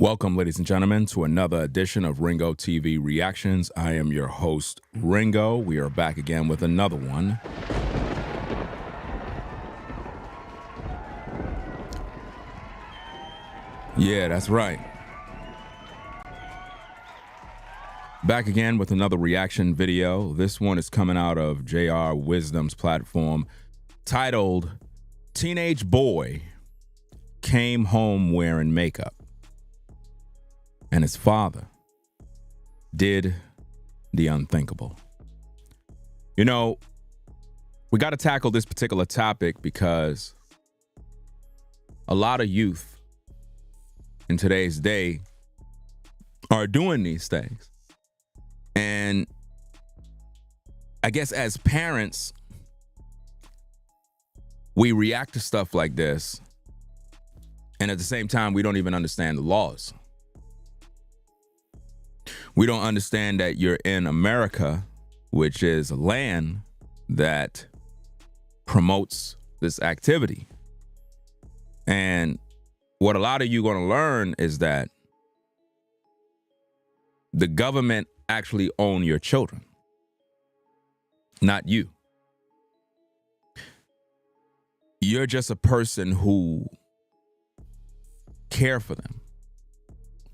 Welcome, ladies and gentlemen, to another edition of Ringo TV Reactions. I am your host, Ringo. We are back again with another one. Yeah, that's right. Back again with another reaction video. This one is coming out of JR Wisdom's platform, titled, Teenage Boy Came Home Wearing Makeup, and his father did the unthinkable. You know, we got to tackle this particular topic because a lot of youth in today's day are doing these things. And I guess as parents, we react to stuff like this, and at the same time, we don't even understand the laws. We don't understand that you're in America, which is a land that promotes this activity. And what a lot of you are going to learn is that the government actually own your children, not you. You're just a person who care for them,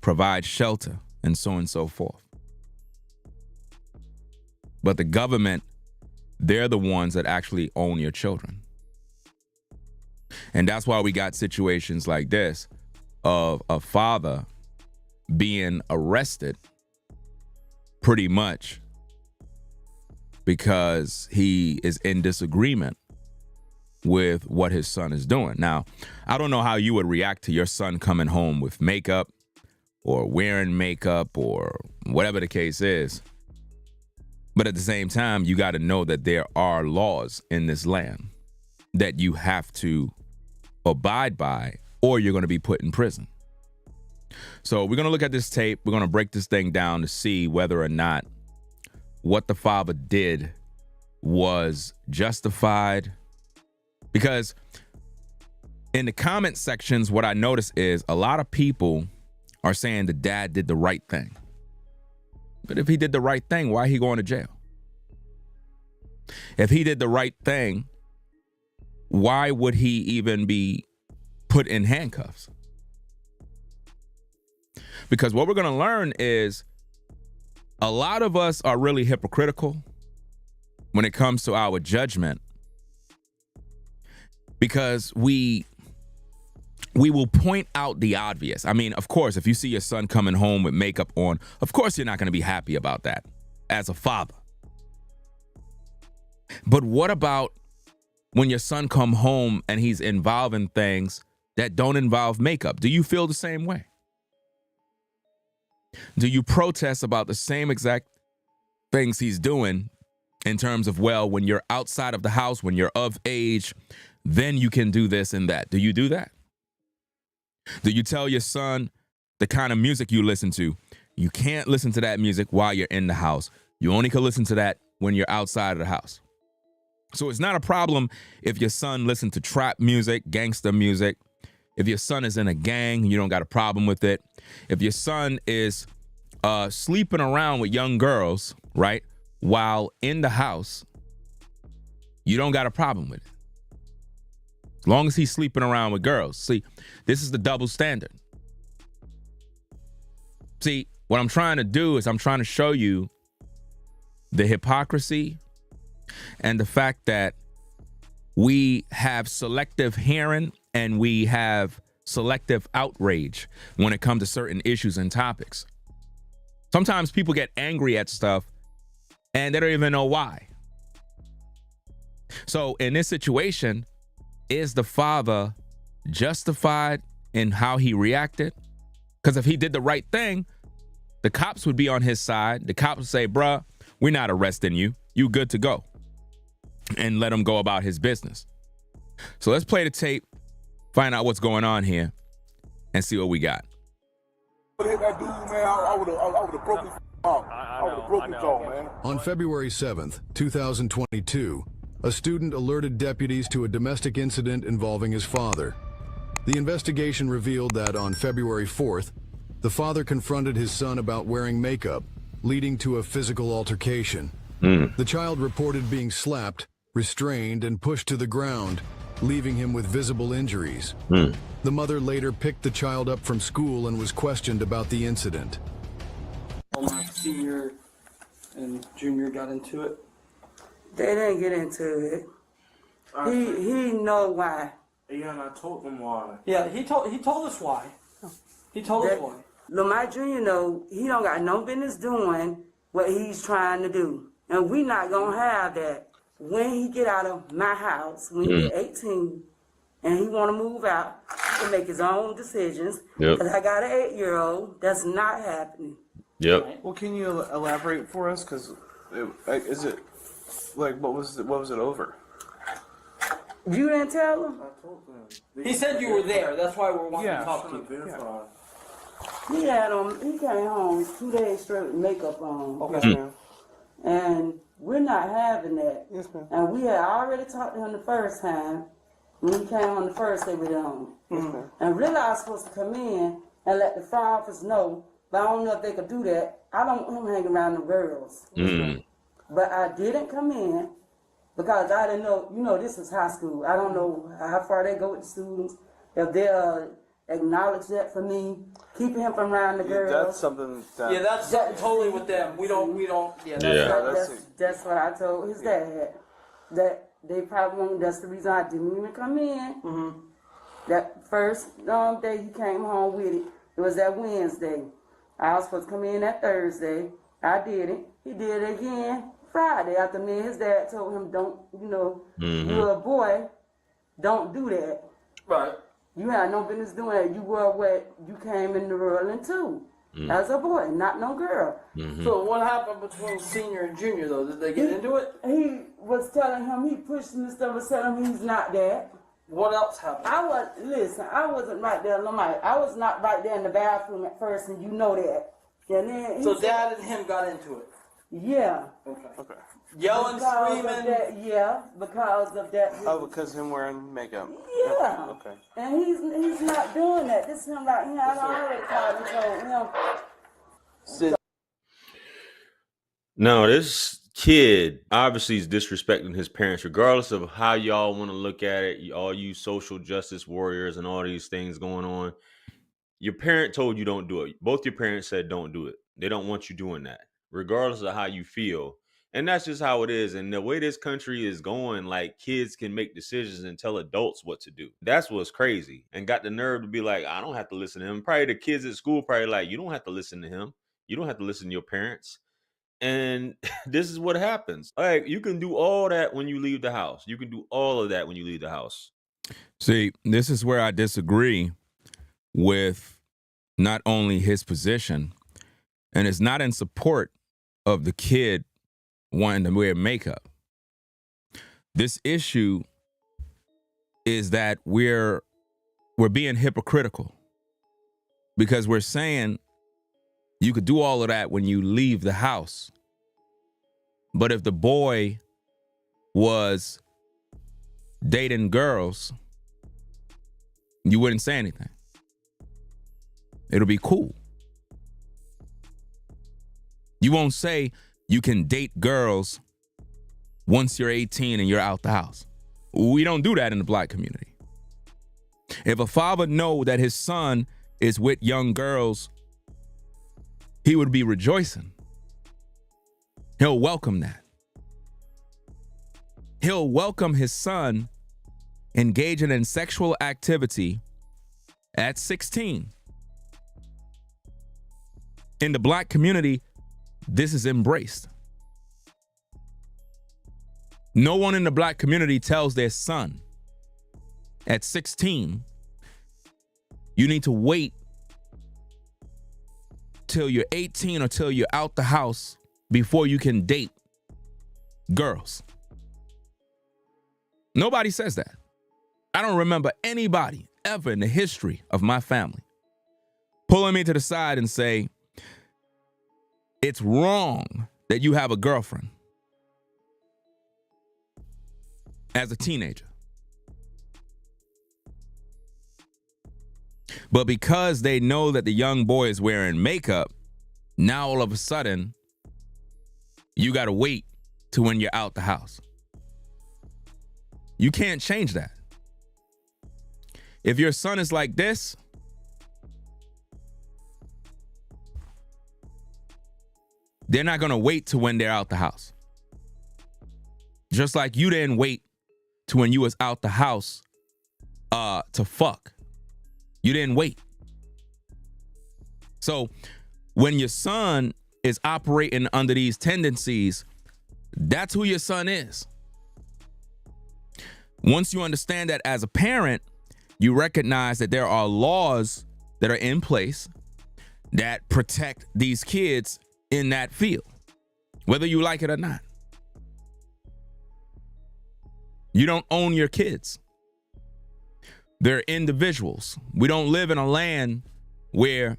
provide shelter, and so on and so forth. But the government, they're the ones that actually own your children. And that's why we got situations like this of a father being arrested pretty much because he is in disagreement with what his son is doing. Now, I don't know how you would react to your son coming home with makeup or wearing makeup or whatever the case is. But at the same time, you got to know that there are laws in this land that you have to abide by, or you're going to be put in prison. So we're going to look at this tape. We're going to break this thing down to see whether or not what the father did was justified. Because in the comment sections, what I notice is a lot of people are saying the dad did the right thing. But if he did the right thing, why he going to jail? If he did the right thing, why would he even be put in handcuffs? Because what we're going to learn is a lot of us are really hypocritical when it comes to our judgment, because we will point out the obvious. I mean, of course, if you see your son coming home with makeup on, of course you're not going to be happy about that as a father. But what about when your son come home and he's involved in things that don't involve makeup? Do you feel the same way? Do you protest about the same exact things he's doing in terms of, well, when you're outside of the house, when you're of age, then you can do this and that? Do you do that? Do you tell your son the kind of music you listen to? You can't listen to that music while you're in the house. You only can listen to that when you're outside of the house. So it's not a problem if your son listens to trap music, gangster music. If your son is in a gang, you don't got a problem with it. If your son is sleeping around with young girls, right, while in the house, you don't got a problem with it. As long as he's sleeping around with girls. See, this is the double standard. See, what I'm trying to do is I'm trying to show you the hypocrisy and the fact that we have selective hearing and we have selective outrage when it comes to certain issues and topics. Sometimes people get angry at stuff and they don't even know why. So in this situation, is the father justified in how he reacted? Because if he did the right thing, the cops would be on his side. The cops would say, bruh, we're not arresting you. You good to go. And let him go about his business. So let's play the tape, find out what's going on here, and see what we got. On February 7th, 2022, a student alerted deputies to a domestic incident involving his father. The investigation revealed that on February 4th, the father confronted his son about wearing makeup, leading to a physical altercation. The child reported being slapped, restrained, and pushed to the ground, leaving him with visible injuries. The mother later picked the child up from school and was questioned about the incident. My senior and junior got into it. They didn't get into it. He know why. Yeah, and I told them why. Yeah, he told us why. He told us why. Look, my junior know he don't got no business doing what he's trying to do. And we not gonna have that. When he get out of my house, when he get 18, and he wanna move out, he can make his own decisions. Yep. Cause I got an 8-year-old, that's not happening. Yep. Well, can you elaborate for us? Because is it like what was it over? You didn't tell him? I told them. He said you were there. That's why we're wanting to Yeah, talk to you. He came home 2 days straight with makeup on. Okay. Yes, ma'am. And we're not having that. Yes, ma'am. And we had already talked to him the first time when he came on the first day with him. And really I was supposed to come in and let the fire office know, but I don't know if they could do that. I don't want him hanging around the girls. But I didn't come in because I didn't know, this is high school. I don't know how far they go with the students, if they'll acknowledge that for me, keeping him from around the girls. That's something that. Yeah, that's totally with them. We don't. Yeah. That's what I told his dad. That they probably won't. That's the reason I didn't even come in. That first day he came home with it. It was that Wednesday. I was supposed to come in that Thursday. I did it. He did it again Friday after me and his dad told him, don't, you're a boy, don't do that. Right. You had no business doing that. You were what you came in the world into as a boy, not no girl. So what happened between senior and junior though? Did they get into it? He was telling him, he pushed him and stuff, was telling him he's not that. What else happened? I wasn't right there. I was not right there in the bathroom at first, and you know that. And then So dad and him got into it. Yeah. Okay. Yelling, Because screaming. of that, yeah, because of that. Oh, because him wearing makeup. Yeah. Okay. And he's not doing that. This is him right here. I already called and told him. No, this kid obviously is disrespecting his parents, regardless of how y'all want to look at it. All you social justice warriors and all these things going on. Your parent told you don't do it. Both your parents said don't do it. They don't want you doing that, regardless of how you feel. And that's just how it is. And the way this country is going, like, kids can make decisions and tell adults what to do. That's what's crazy. And got the nerve to be like, I don't have to listen to him. Probably the kids at school probably like, you don't have to listen to him. You don't have to listen to your parents. And this is what happens. Like, you can do all that when you leave the house. You can do all of that when you leave the house. See, this is where I disagree with not only his position, and it's not in support of the kid wanting to wear makeup. This issue is that we're being hypocritical because we're saying you could do all of that when you leave the house. But if the boy was dating girls, you wouldn't say anything. It'll be cool. You won't say you can date girls once you're 18 and you're out the house. We don't do that in the black community. If a father know that his son is with young girls, he would be rejoicing. He'll welcome that. He'll welcome his son engaging in sexual activity at 16. In the black community, this is embraced. No one in the black community tells their son at 16, you need to wait till you're 18 or till you're out the house before you can date girls. Nobody says that. I don't remember anybody ever in the history of my family pulling me to the side and say, it's wrong that you have a girlfriend as a teenager. But because they know that the young boy is wearing makeup, now all of a sudden, you got to wait to when you're out the house. You can't change that. If your son is like this, they're not going to wait to when they're out the house. Just like you didn't wait to when you was out the house to fuck. You didn't wait. So when your son is operating under these tendencies, that's who your son is. Once you understand that as a parent, you recognize that there are laws that are in place that protect these kids in that field, whether you like it or not. You don't own your kids. They're individuals. We don't live in a land where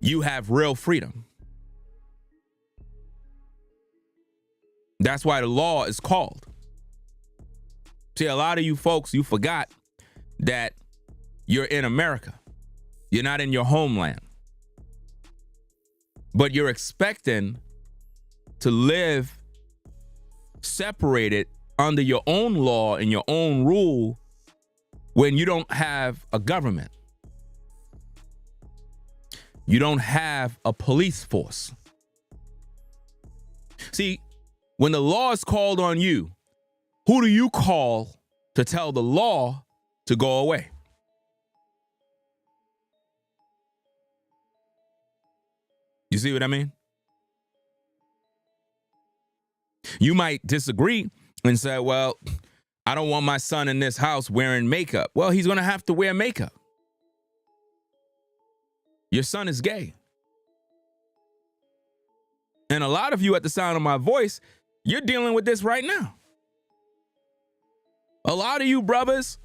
you have real freedom. That's why the law is called. See, a lot of you folks, you forgot that you're in America. You're not in your homeland. But you're expecting to live separated under your own law and your own rule when you don't have a government. You don't have a police force. See, when the law is called on you, who do you call to tell the law to go away? You see what I mean? You might disagree and say, well, I don't want my son in this house wearing makeup. Well, he's going to have to wear makeup. Your son is gay. And a lot of you at the sound of my voice, you're dealing with this right now. A lot of you brothers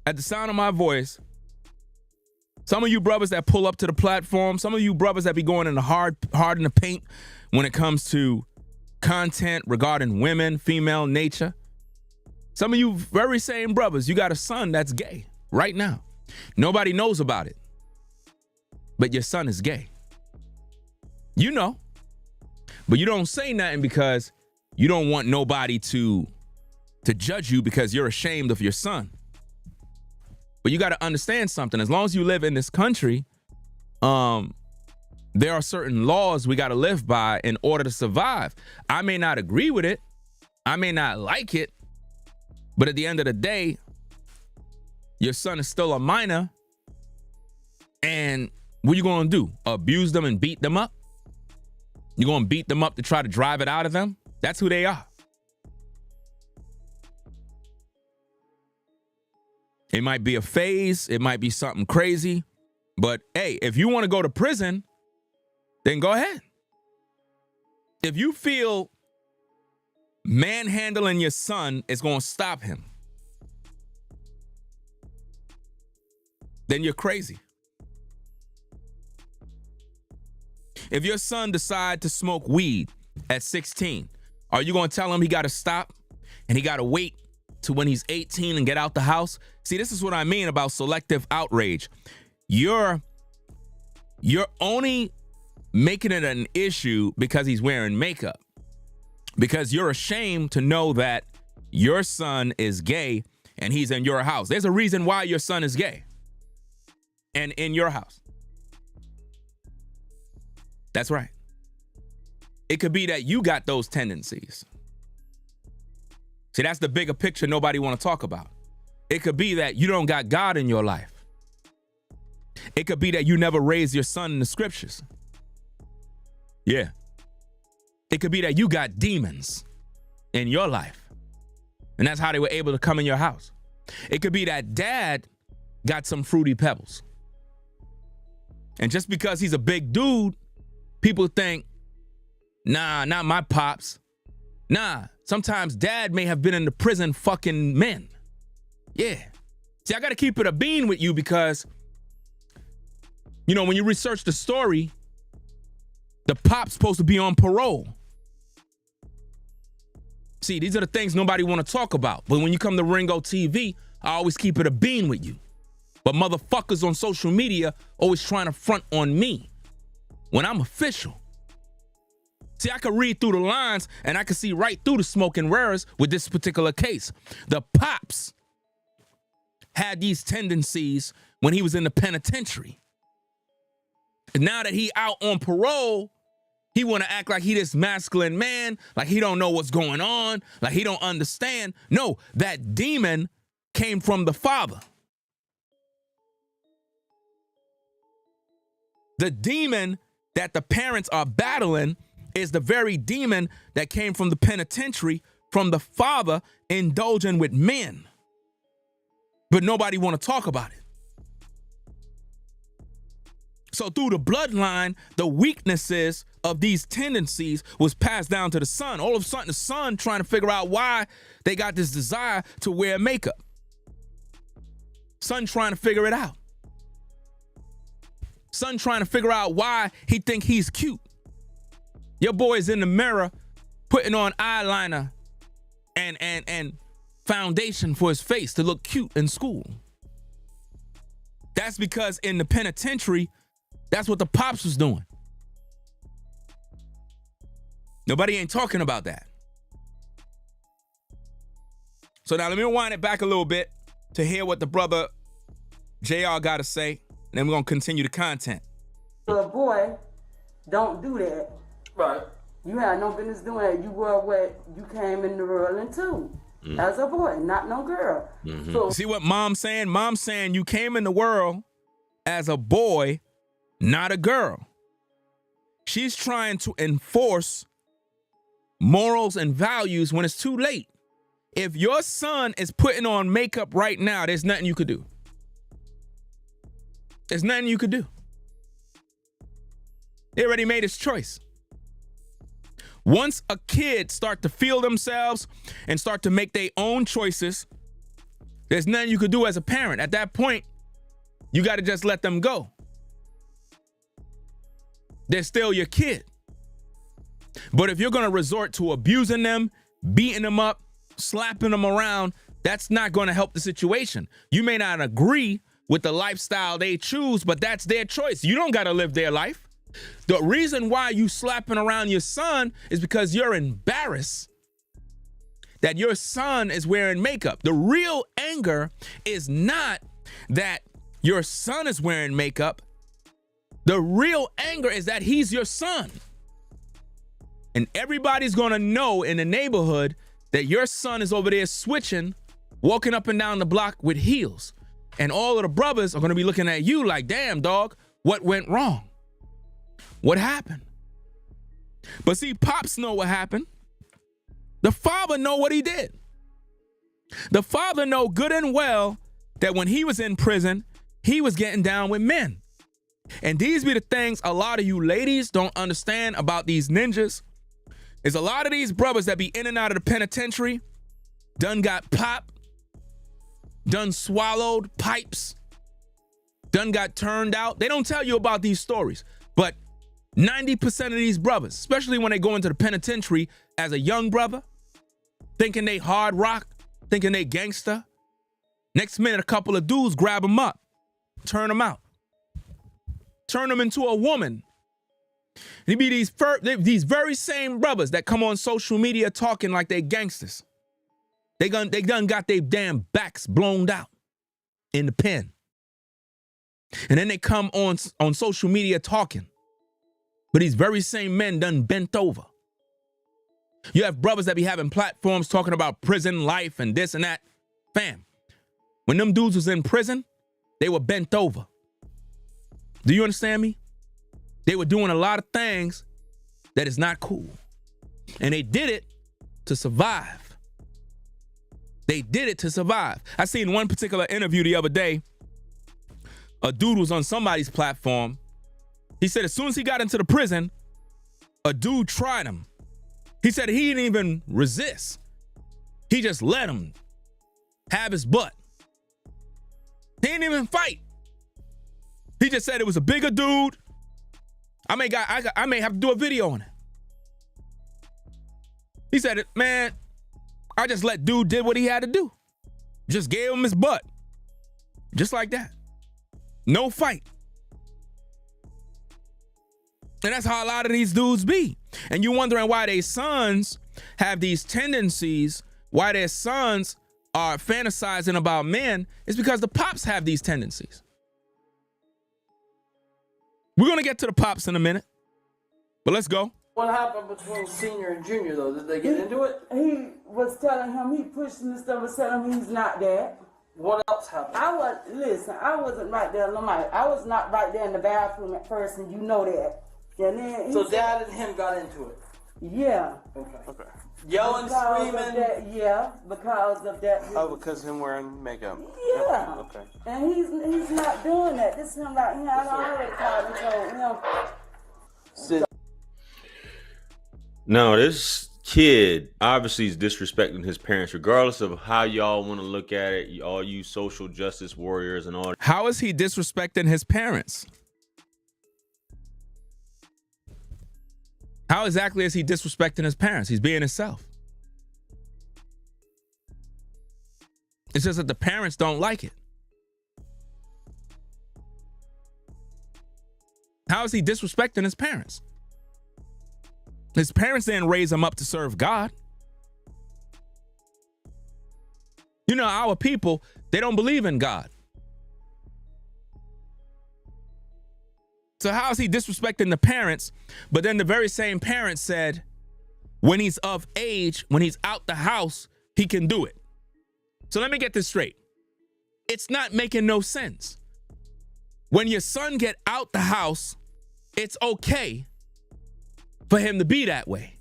at the sound of my voice, some of you brothers that pull up to the platform, some of you brothers that be going in the hard in the paint when it comes to content regarding women, female nature. Some of you very same brothers, you got a son that's gay right now. Nobody knows about it, but your son is gay. You know, but you don't say nothing because you don't want nobody to judge you because you're ashamed of your son. But you got to understand something. As long as you live in this country, there are certain laws we got to live by in order to survive. I may not agree with it. I may not like it. But at the end of the day, your son is still a minor. And what you going to do? Abuse them and beat them up? You going to beat them up to try to drive it out of them? That's who they are. It might be a phase. It might be something crazy. But hey, if you want to go to prison, then go ahead. If you feel manhandling your son is going to stop him, then you're crazy. If your son decides to smoke weed at 16, are you going to tell him he got to stop and he got to wait to when he's 18 and get out the house? See, this is what I mean about selective outrage. You're only making it an issue because he's wearing makeup, because you're ashamed to know that your son is gay and he's in your house. There's a reason why your son is gay and in your house. That's right. It could be that you got those tendencies. See, that's the bigger picture nobody want to talk about. It could be that you don't got God in your life. It could be that you never raised your son in the scriptures. Yeah. It could be that you got demons in your life, and that's how they were able to come in your house. It could be that dad got some fruity pebbles. And just because he's a big dude, people think, nah, not my pops. Nah, sometimes dad may have been in the prison fucking men. Yeah. See, I got to keep it a bean with you because, you know, when you research the story, the pop's supposed to be on parole. See, these are the things nobody want to talk about. But when you come to Ringo TV, I always keep it a bean with you. But motherfuckers on social media always trying to front on me when I'm official. See, I could read through the lines and I could see right through the smoke and mirrors with this particular case. The pops had these tendencies when he was in the penitentiary. And now that he out on parole, he want to act like he this masculine man, like he don't know what's going on, like he don't understand. No, that demon came from the father. The demon that the parents are battling is the very demon that came from the penitentiary, from the father indulging with men. But nobody want to talk about it. So through the bloodline, the weaknesses of these tendencies was passed down to the son. All of a sudden, the son trying to figure out why they got this desire to wear makeup. Son trying to figure it out. Son trying to figure out why he think he's cute. Your boy is in the mirror putting on eyeliner and foundation for his face to look cute in school. That's because in the penitentiary, that's what the pops was doing. Nobody ain't talking about that. So now let me rewind it back a little bit to hear what the brother JR got to say, and then we're going to continue the content. Little boy, don't do that. Right. You had no business doing that. You were what you came in the world into. As a boy, not no girl. So See what mom's saying? Mom's saying you came in the world as a boy, not a girl. She's trying to enforce morals and values when it's too late. If your son is putting on makeup right now, there's nothing you could do. There's nothing you could do. He already made his choice. Once a kid start to feel themselves and start to make their own choices, there's nothing you could do as a parent. At that point, you got to just let them go. They're still your kid. But if you're going to resort to abusing them, beating them up, slapping them around, that's not going to help the situation. You may not agree with the lifestyle they choose, but that's their choice. You don't got to live their life. The reason why you slapping around your son is because you're embarrassed that your son is wearing makeup. The real anger is not that your son is wearing makeup. The real anger is that he's your son. And everybody's going to know in the neighborhood that your son is over there switching, walking up and down the block with heels. And all of the brothers are going to be looking at you like, damn, dog, what went wrong? What happened? But see, pops know what happened. The father know what he did. The father know good and well that when he was in prison, he was getting down with men. And these be the things a lot of you ladies don't understand about these ninjas. Is a lot of these brothers that be in and out of the penitentiary done got popped, done swallowed pipes, done got turned out. They don't tell you about these stories, but 90% of these brothers, especially when they go into the penitentiary as a young brother, thinking they hard rock, thinking they gangster, next minute a couple of dudes grab them up, turn them out, turn them into a woman. They be these very same brothers that come on social media talking like they gangsters. They done got their damn backs blown out in the pen. And then they come on social media talking. But these very same men done bent over. You have brothers that be having platforms talking about prison life and this and that. Fam, when them dudes was in prison, they were bent over. Do you understand me? They were doing a lot of things that is not cool. And they did it to survive. They did it to survive. I seen one particular interview the other day. A dude was on somebody's platform. He said as soon as he got into the prison, a dude tried him. He said he didn't even resist. He just let him have his butt. He didn't even fight. He just said it was a bigger dude. I may have to do a video on it. He said, man, I just let dude did what he had to do. Just gave him his butt. Just like that. No fight. And that's how a lot of these dudes be. And you're wondering why their sons have these tendencies, why their sons are fantasizing about men. It's because the pops have these tendencies. We're going to get to the pops in a minute, but let's go. What happened between senior and junior, though? Did they get into it? He was telling him, he pushed him and stuff and telling him he's not that. What else happened? I wasn't right there. I was not right there in the bathroom at first, and you know that. And then So Dad and him got into it? Yeah. Okay. Yelling, Because screaming? of that, yeah, because of that. Oh, because him wearing makeup. Yeah. Okay. And he's not doing that. This is him right here. I already called and told him. Sid, No, this kid obviously is disrespecting his parents, regardless of how y'all want to look at it, all you social justice warriors and all. How is he disrespecting his parents? How exactly is he disrespecting his parents? He's being himself. It's just that the parents don't like it. How is he disrespecting his parents? His parents didn't raise him up to serve God. You know, our people, they don't believe in God. So how is he disrespecting the parents? But then the very same parents said, when he's of age, when he's out the house, he can do it. So let me get this straight. It's not making no sense. When your son get out the house, it's okay for him to be that way.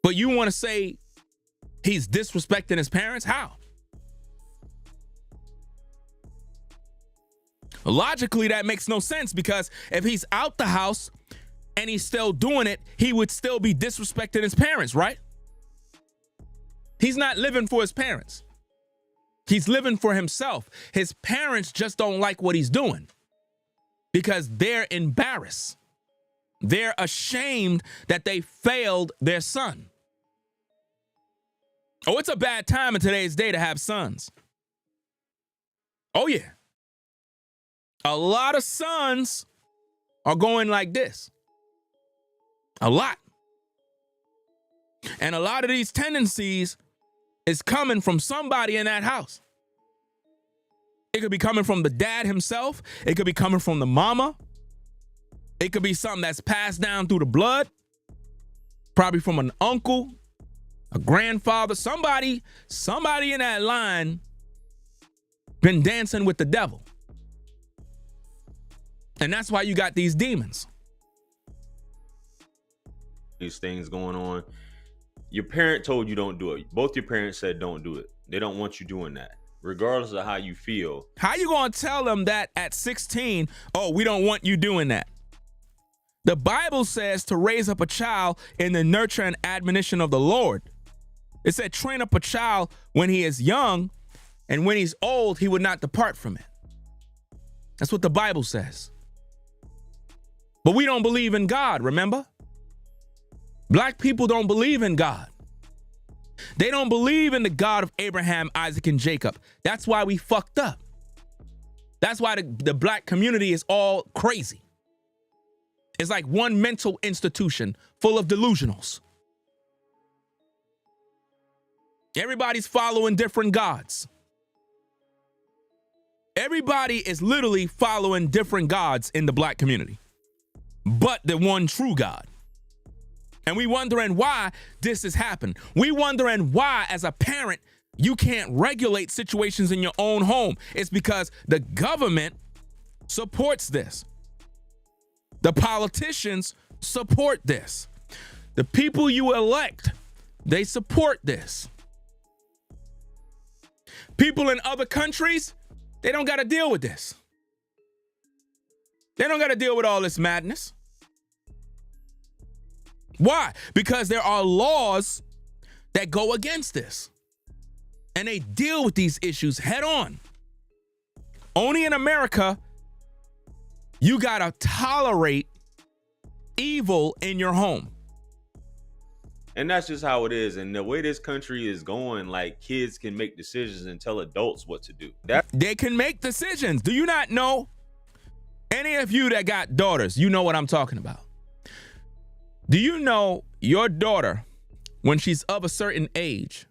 But you want to say he's disrespecting his parents? How? Logically, that makes no sense, because if he's out the house and he's still doing it, he would still be disrespecting his parents, right? He's not living for his parents. He's living for himself. His parents just don't like what he's doing because they're embarrassed. They're ashamed that they failed their son. Oh, it's a bad time in today's day to have sons. Oh, yeah. A lot of sons are going like this. A lot. And a lot of these tendencies is coming from somebody in that house. It could be coming from the dad himself. It could be coming from the mama. It could be something that's passed down through the blood. Probably from an uncle, a grandfather, somebody in that line been dancing with the devil. And that's why you got these demons. These things going on. Your parent told you don't do it. Both your parents said don't do it. They don't want you doing that, regardless of how you feel. How you gonna tell them that at 16, oh, we don't want you doing that? The Bible says to raise up a child in the nurture and admonition of the Lord. It said train up a child when he is young, and when he's old, he would not depart from it. That's what the Bible says. But we don't believe in God, remember? Black people don't believe in God. They don't believe in the God of Abraham, Isaac, and Jacob. That's why we fucked up. That's why the black community is all crazy. It's like one mental institution full of delusionals. Everybody's following different gods. Everybody is literally following different gods in the black community, but the one true God. And we wondering why this has happened. We wondering why, as a parent, you can't regulate situations in your own home. It's because the government supports this. The politicians support this. The people you elect, they support this. People in other countries, they don't got to deal with this. They don't got to deal with all this madness. Why? Because there are laws that go against this. And they deal with these issues head on. Only in America, you gotta tolerate evil in your home. And that's just how it is. And the way this country is going, like, kids can make decisions and tell adults what to do. They can make decisions. Do you not know? Any of you that got daughters, you know what I'm talking about. Do you know your daughter, when she's of a certain age,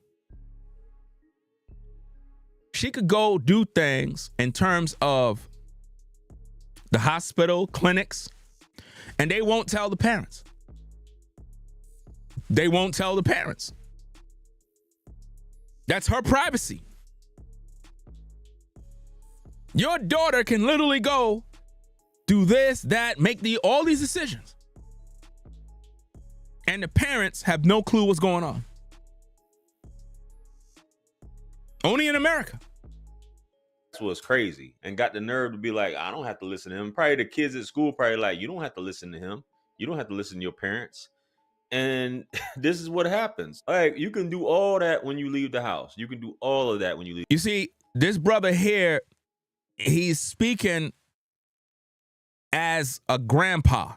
she could go do things in terms of the hospital, clinics, and they won't tell the parents. They won't tell the parents. That's her privacy. Your daughter can literally go do this, that, make all these decisions. And the parents have no clue what's going on. Only in America. That's what's crazy. And got the nerve to be like, I don't have to listen to him. Probably the kids at school probably like, you don't have to listen to him. You don't have to listen to your parents. And this is what happens. Like, you can do all that when you leave the house. You can do all of that when you leave. You see, this brother here, he's speaking as a grandpa,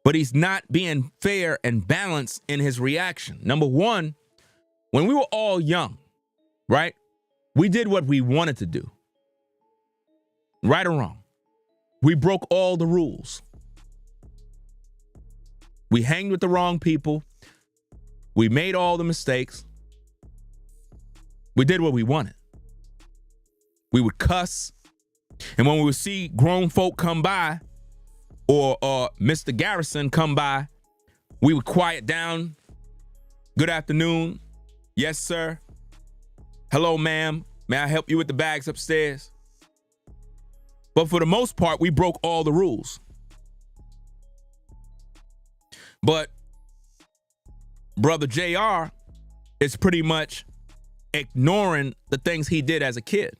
but he's not being fair and balanced in his reaction. Number one, when we were all young, right? We did what we wanted to do. Right or wrong. We broke all the rules. We hanged with the wrong people. We made all the mistakes. We did what we wanted. We would cuss. And when we would see grown folk come by or Mr. Garrison come by, we would quiet down. Good afternoon. Yes, sir. Hello, ma'am. May I help you with the bags upstairs? But for the most part, we broke all the rules. But Brother JR is pretty much ignoring the things he did as a kid.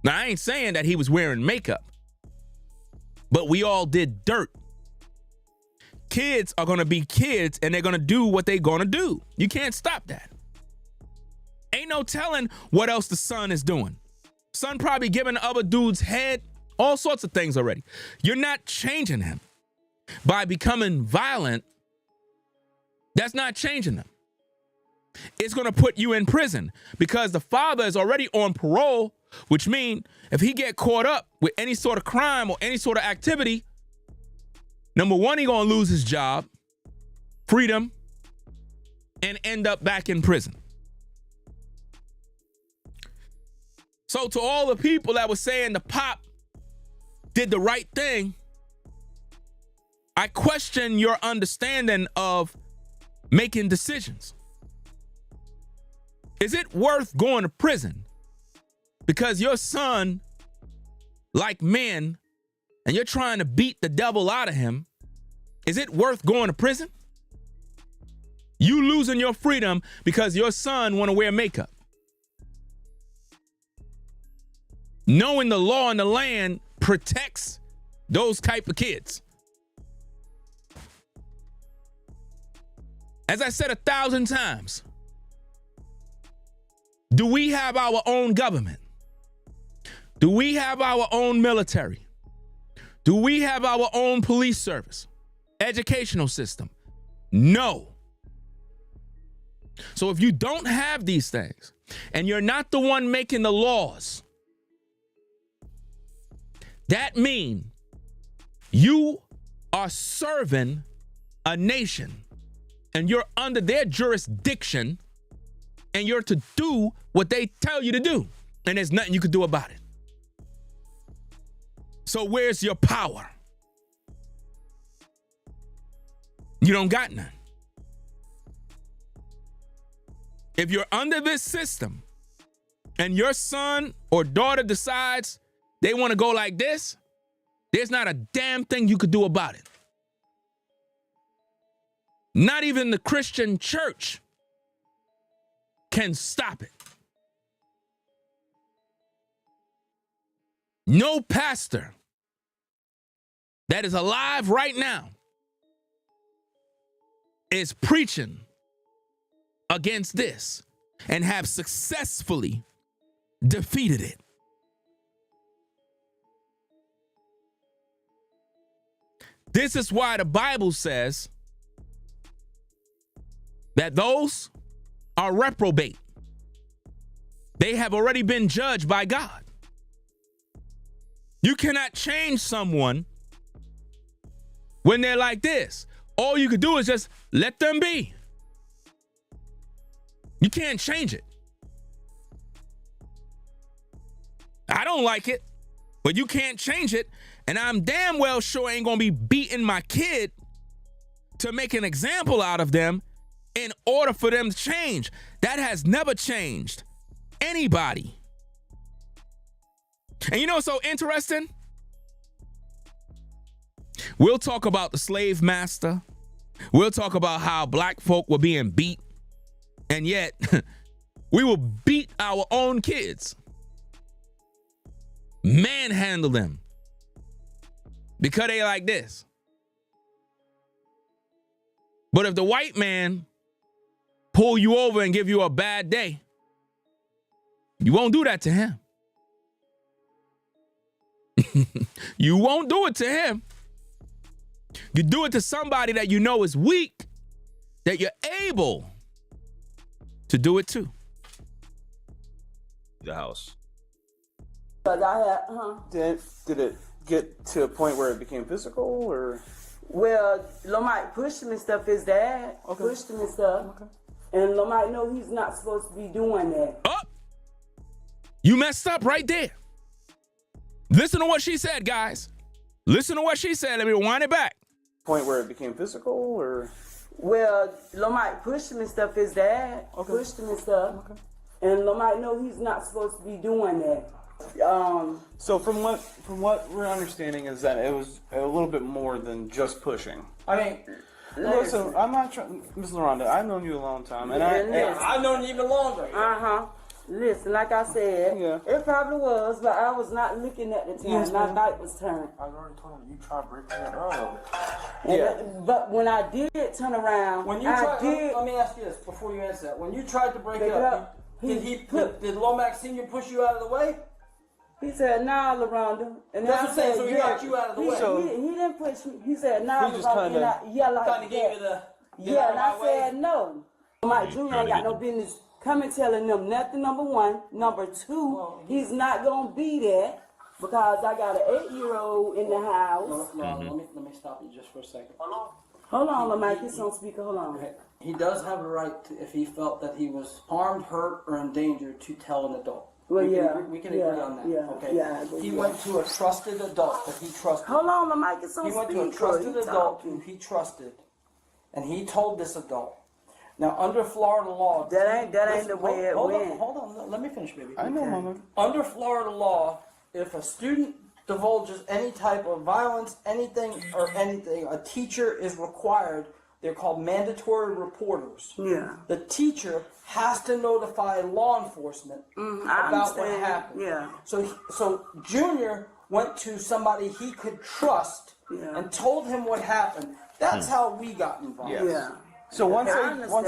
Now, I ain't saying that he was wearing makeup, but we all did dirt. Kids are going to be kids, and they're going to do what they're going to do. You can't stop that. Ain't no telling what else the son is doing. Son probably giving the other dude's head, all sorts of things already. You're not changing him. By becoming violent, that's not changing them. It's going to put you in prison because the father is already on parole, which means if he get caught up with any sort of crime or any sort of activity, number one, he going to lose his job, freedom, and end up back in prison. So to all the people that were saying the pop did the right thing, I question your understanding of making decisions. Is it worth going to prison because your son, like men, and you're trying to beat the devil out of him? Is it worth going to prison? You losing your freedom because your son want to wear makeup. Knowing the law in the land protects those type of kids. As I said 1,000 times, do we have our own government? Do we have our own military? Do we have our own police service? Educational system? No. So if you don't have these things and you're not the one making the laws, that means you are serving a nation and you're under their jurisdiction and you're to do what they tell you to do. And there's nothing you can do about it. So where's your power? You don't got none. If you're under this system and your son or daughter decides they want to go like this, there's not a damn thing you could do about it. Not even the Christian church can stop it. No pastor that is alive right now is preaching against this and have successfully defeated it. This is why the Bible says that those are reprobate. They have already been judged by God. You cannot change someone when they're like this. All you could do is just let them be. You can't change it. I don't like it, but you can't change it. And I'm damn well sure I ain't gonna be beating my kid to make an example out of them in order for them to change. That has never changed anybody. And you know what's so interesting? We'll talk about the slave master. We'll talk about how black folk were being beat. And yet, we will beat our own kids. Manhandle them. Because they like this. But if the white man pull you over and give you a bad day, you won't do that to him. You won't do it to him. You do it to somebody that you know is weak, that you're able to do it to. The house. But I had, Did it get to a point where it became physical, or? Well, Lamite pushed him and stuff. His dad pushed him and stuff. Okay. And Lamite know he's not supposed to be doing that. Oh! You messed up right there. Listen to what she said, guys. Listen to what she said. Let me rewind it back. Point where it became physical, or? Well, Lamite pushed him and stuff. His dad pushed him and stuff. Okay. And Lamite know he's not supposed to be doing that. So from what we're understanding is that it was a little bit more than just pushing. I mean, listen, I'm not trying, Ms. LaRonda, I've known you a long time, and I've known you even longer. Listen, like I said, it probably was, but I was not looking at the time. My back was turned. I already told him you tried breaking it up. But when I did turn around, When you tried, let me ask you this before you answer that. When you tried to break it up, did Lomax Senior push you out of the way? He said, "Nah, LaRonda." And that's what I'm saying. So he got you out of the way. He didn't push me. He said, "Nah, he just LaRonda." Kind of gave you the and I said no. Mike Jr. ain't got no business coming telling them nothing. Number one, number two, he's not gonna be there because I got an 8-year-old in the house. Let me stop you just for a second. Hold on, Mike. It's on speaker. Hold on. Okay. He does have a right to, if he felt that he was harmed, hurt, or endangered, to tell an adult. Well, we can agree on that. He went to a trusted adult that he trusted. Hold on, the mic is on speaker. He went to a trusted adult who he trusted, and he told this adult. Now, under Florida law, that ain't the way it went. Hold on, let me finish, baby. I know, Mama. Under Florida law, if a student divulges any type of violence, anything, a teacher is required. They're called mandatory reporters. Yeah. The teacher has to notify law enforcement about what happened. Yeah. So Junior went to somebody he could trust and told him what happened. That's how we got involved. Yes. Yeah. So once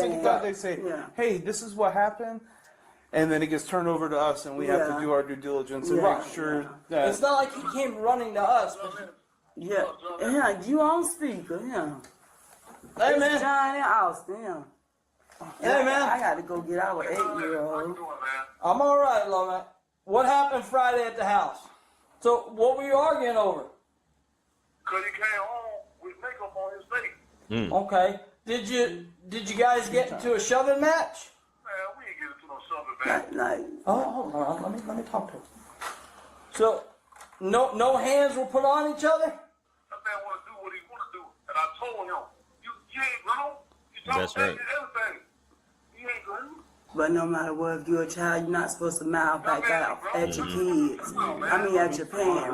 they get that, they say, "Hey, this is what happened," and then it gets turned over to us, and we have to do our due diligence and make sure that it's not like he came running to us. Yeah, you on speaker, Hey, man. John and Austin, Hey, man. I got to go get our 8-year-old. I'm all right, Lomax. What happened Friday at the house? So, what were you arguing over? Because he came home with makeup on his face. Okay. Did you guys get into a shoving match? Man, we ain't get into no shoving match. Hold on. Let me talk to him. So, no hands were put on each other? That man want to do what he want to do. And I told him, you ain't wrong. You talk That's about right. everything. You ain't good. But no matter what, if you're a child, you're not supposed to mouth back out at your kids. I mean, at your parents.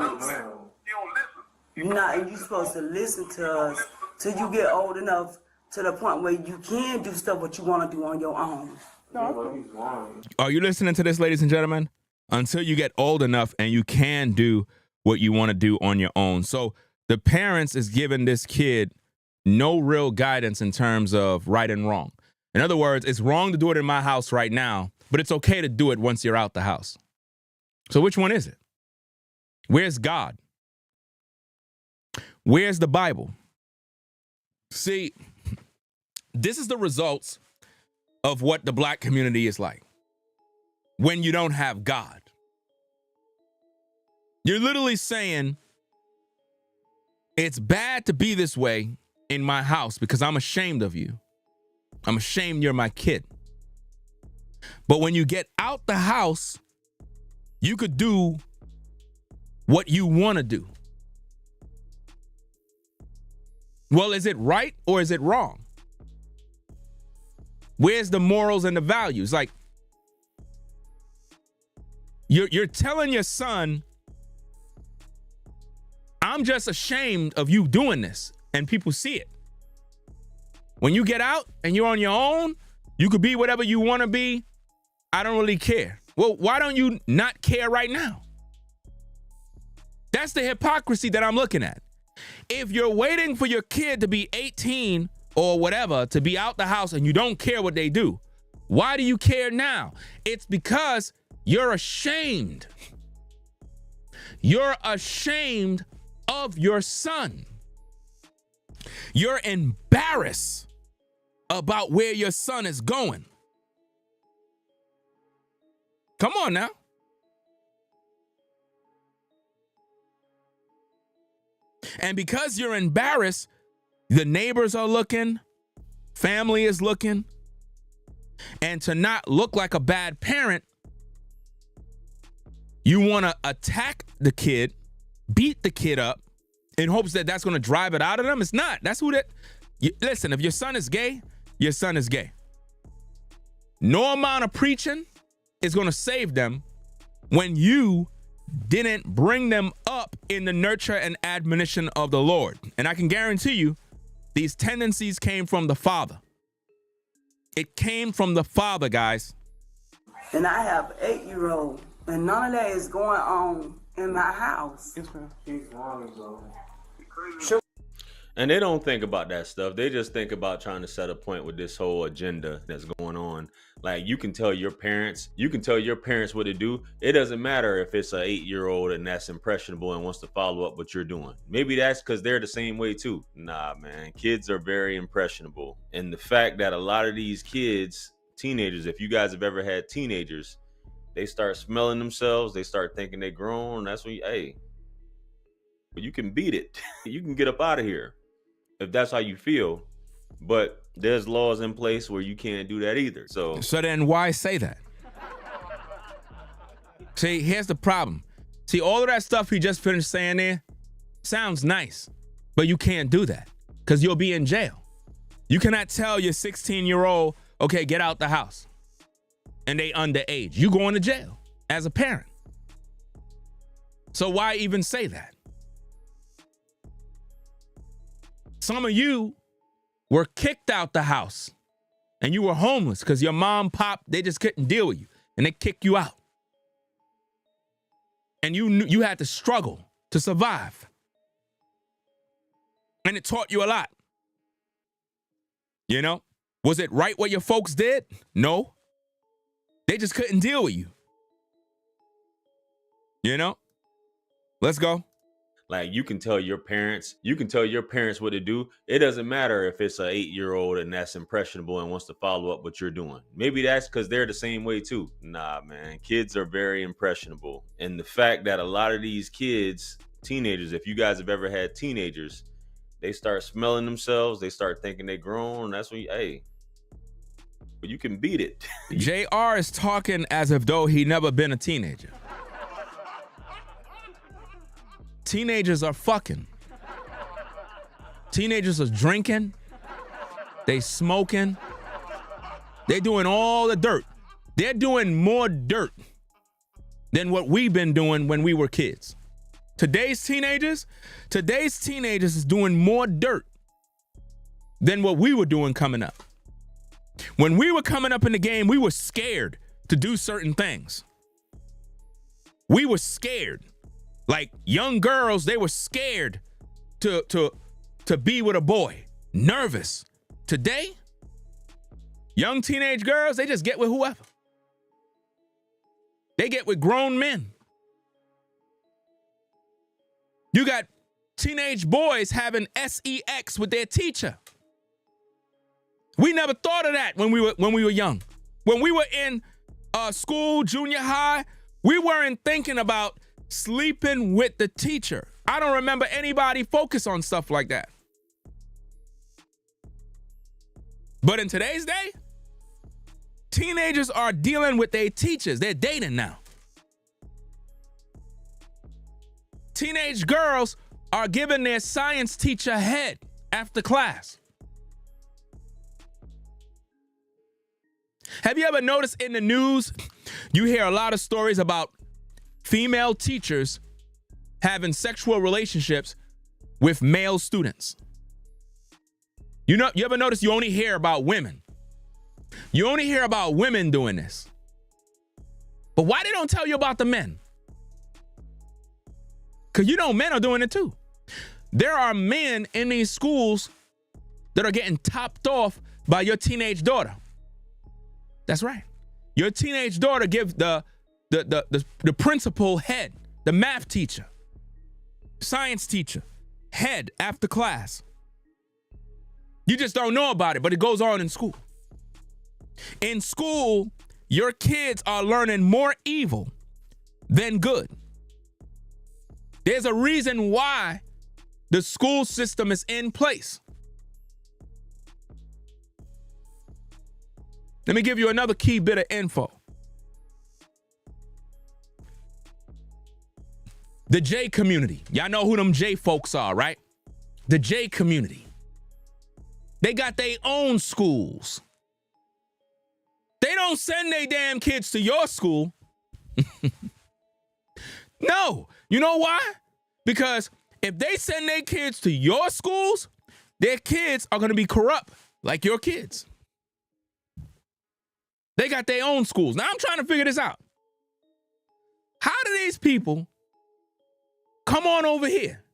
You don't listen. You're supposed to listen to us till you get old enough to the point where you can do stuff what you want to do on your own. Are you listening to this, ladies and gentlemen? Until you get old enough and you can do what you want to do on your own. So the parents is giving this kid no real guidance in terms of right and wrong. In other words, it's wrong to do it in my house right now, but it's okay to do it once you're out the house. So which one is it? Where's God? Where's the Bible? See, this is the results of what the black community is like when you don't have God. You're literally saying it's bad to be this way in my house because I'm ashamed of you. I'm ashamed you're my kid. But when you get out the house, you could do what you want to do. Well, is it right or is it wrong? Where's the morals and the values? Like, you're telling your son, I'm just ashamed of you doing this, and people see it. When you get out and you're on your own, you could be whatever you want to be. I don't really care. Well, why don't you not care right now? That's the hypocrisy that I'm looking at. If you're waiting for your kid to be 18 or whatever to be out the house and you don't care what they do, why do you care now? It's because you're ashamed. You're ashamed of your son. You're embarrassed about where your son is going. Come on now. And because you're embarrassed, the neighbors are looking, family is looking, and to not look like a bad parent, you want to attack the kid, beat the kid up in hopes that that's going to drive it out of them. It's not. That's who that. Listen, if your son is gay, your son is gay. No amount of preaching is going to save them when you didn't bring them up in the nurture and admonition of the Lord. And I can guarantee you, these tendencies came from the father. It came from the father, guys. And I have an 8-year-old, and none of that is going on in my house. Yes, ma'am. He's wrong, though. And they don't think about that stuff. They just think about trying to set a point with this whole agenda that's going on. Like, you can tell your parents what to do. It doesn't matter if it's an 8-year-old and that's impressionable and wants to follow up what you're doing. Maybe that's because they're the same way too. Nah, man, kids are very impressionable. And the fact that a lot of these kids, teenagers, if you guys have ever had teenagers, they start smelling themselves. They start thinking they're grown. That's when but you can beat it. You can get up out of here if that's how you feel. But there's laws in place where you can't do that either. So then why say that? See, here's the problem. See, all of that stuff he just finished saying there sounds nice, but you can't do that because you'll be in jail. You cannot tell your 16-year-old, okay, get out the house, and they underage. You going to jail as a parent. So why even say that? Some of you were kicked out the house and you were homeless because your mom, pop, they just couldn't deal with you and they kicked you out. And you had to struggle to survive. And it taught you a lot. You know, was it right what your folks did? No. They just couldn't deal with you. You know, let's go. Like, you can tell your parents what to do. It doesn't matter if it's an 8-year-old and that's impressionable and wants to follow up what you're doing. Maybe that's because they're the same way too. Nah, man, kids are very impressionable. And the fact that a lot of these kids, teenagers, if you guys have ever had teenagers, they start smelling themselves. They start thinking they're grown. That's when but you can beat it. JR is talking as if though he never been a teenager. Teenagers are fucking. Teenagers are drinking. They smoking. They're doing all the dirt. They're doing more dirt than what we've been doing when we were kids. Today's teenagers is doing more dirt than what we were doing coming up. When we were coming up in the game, we were scared to do certain things. We were scared. Like young girls, they were scared to be with a boy, nervous. Today, young teenage girls, they just get with whoever. They get with grown men. You got teenage boys having sex with their teacher. We never thought of that when we were young. When we were in school, junior high, we weren't thinking about sleeping with the teacher. I don't remember anybody focus on stuff like that. But in today's day, teenagers are dealing with their teachers. They're dating now. Teenage girls are giving their science teacher head after class. Have you ever noticed in the news, you hear a lot of stories about female teachers having sexual relationships with male students? You ever notice you only hear about women? You only hear about women doing this. But why they don't tell you about the men? Because men are doing it too. There are men in these schools that are getting topped off by your teenage daughter. That's right. Your teenage daughter gives the principal head, the math teacher, science teacher, head after class. You just don't know about it, but it goes on in school. In school, your kids are learning more evil than good. There's a reason why the school system is in place. Let me give you another key bit of info. The J community. Y'all know who them J folks are, right? The J community. They got their own schools. They don't send their damn kids to your school. No. You know why? Because if they send their kids to your schools, their kids are going to be corrupt like your kids. They got their own schools. Now I'm trying to figure this out. How do these people come on over here,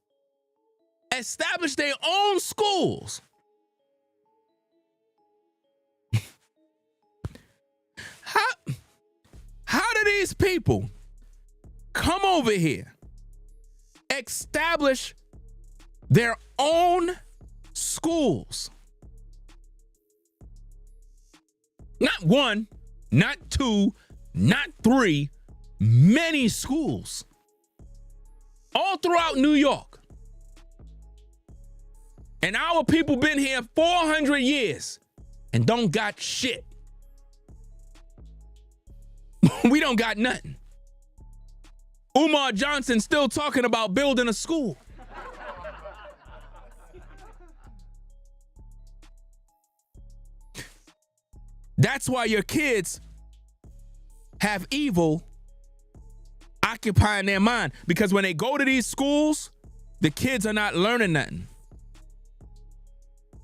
establish their own schools? How do these people come over here, establish their own schools? Not one, not two, not three, many schools. All throughout New York. And our people been here 400 years and don't got shit. We don't got nothing. Umar Johnson still talking about building a school. That's why your kids have evil occupying their mind. Because when they go to these schools, the kids are not learning nothing.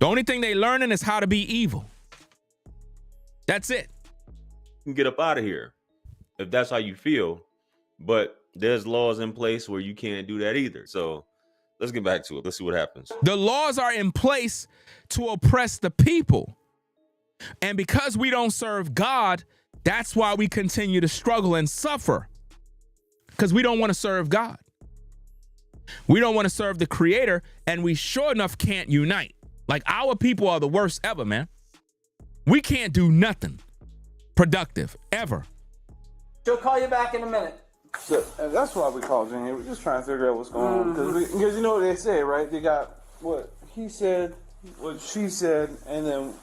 The only thing they learning is how to be evil. That's it. You can get up out of here if that's how you feel. But there's laws in place where you can't do that either. So let's get back to it. Let's see what happens. The laws are in place to oppress the people. And because we don't serve God, that's why we continue to struggle and suffer. Because we don't want to serve God. We don't want to serve the Creator, and we sure enough can't unite. Like, our people are the worst ever, man. We can't do nothing productive, ever. She'll call you back in a minute. So, that's why we called in here. We're just trying to figure out what's going on. Because you know what they say, right? They got what he said, what she said, and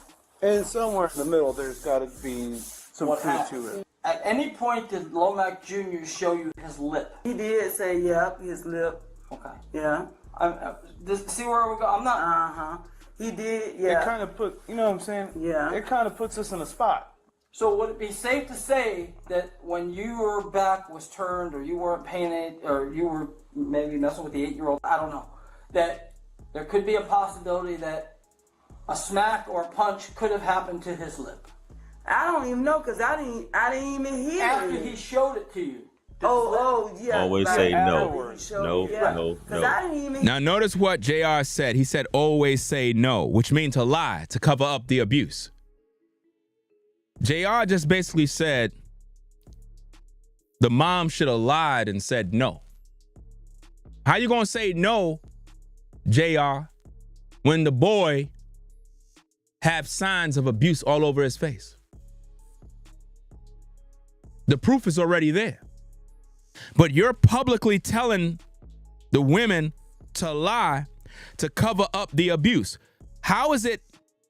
somewhere in the middle there's got to be some truth to it. At any point did Lomax Jr. show you his lip? He did say, yep, his lip. Okay. Yeah. See where we go? I'm not. Uh-huh. He did, yeah. It kind of put, you know what I'm saying? Yeah. It kind of puts us in a spot. So would it be safe to say that when your back was turned, or you weren't paying it, or you were maybe messing with the 8-year-old, I don't know, that there could be a possibility that a smack or a punch could have happened to his lip? I don't even know, because I didn't even hear After it. he showed it to you. Yeah. Always like say no. No. Because I didn't even Now, notice what JR said. He said, always say no, which means to lie, to cover up the abuse. JR just basically said the mom should have lied and said no. How you going to say no, JR, when the boy have signs of abuse all over his face. The proof is already there. But you're publicly telling the women to lie to cover up the abuse. How is it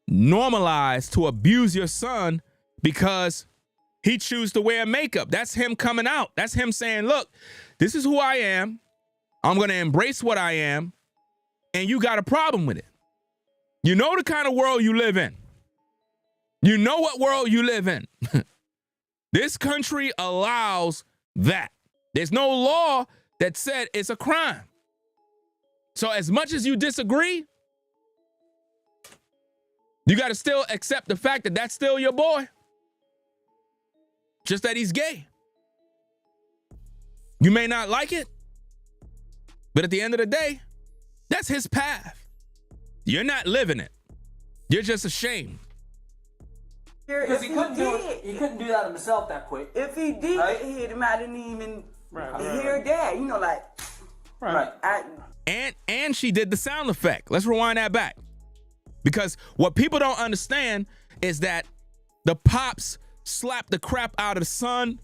normalized to abuse your son because he chooses to wear makeup? That's him coming out. That's him saying, look, this is who I am. I'm going to embrace what I am. And you got a problem with it. You know the kind of world you live in. You know what world you live in. This country allows that. There's no law that said it's a crime. So as much as you disagree, you got to still accept the fact that that's still your boy. Just that he's gay. You may not like it, but at the end of the day, that's his path. You're not living it. You're just ashamed. Because he couldn't do that himself that quick. If he did, right? he might didn't even hear that. You know, like right. And she did the sound effect. Let's rewind that back. Because what people don't understand is that the pops slapped the crap out of the son,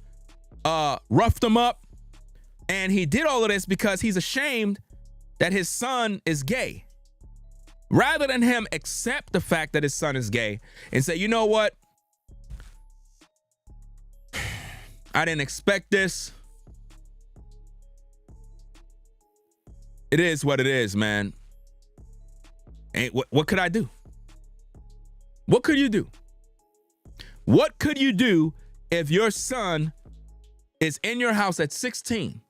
roughed him up, and he did all of this because he's ashamed that his son is gay. Rather than him accept the fact that his son is gay and say, you know what? I didn't expect this. It is what it is, man. What could I do? What could you do? What could you do if your son is in your house at 16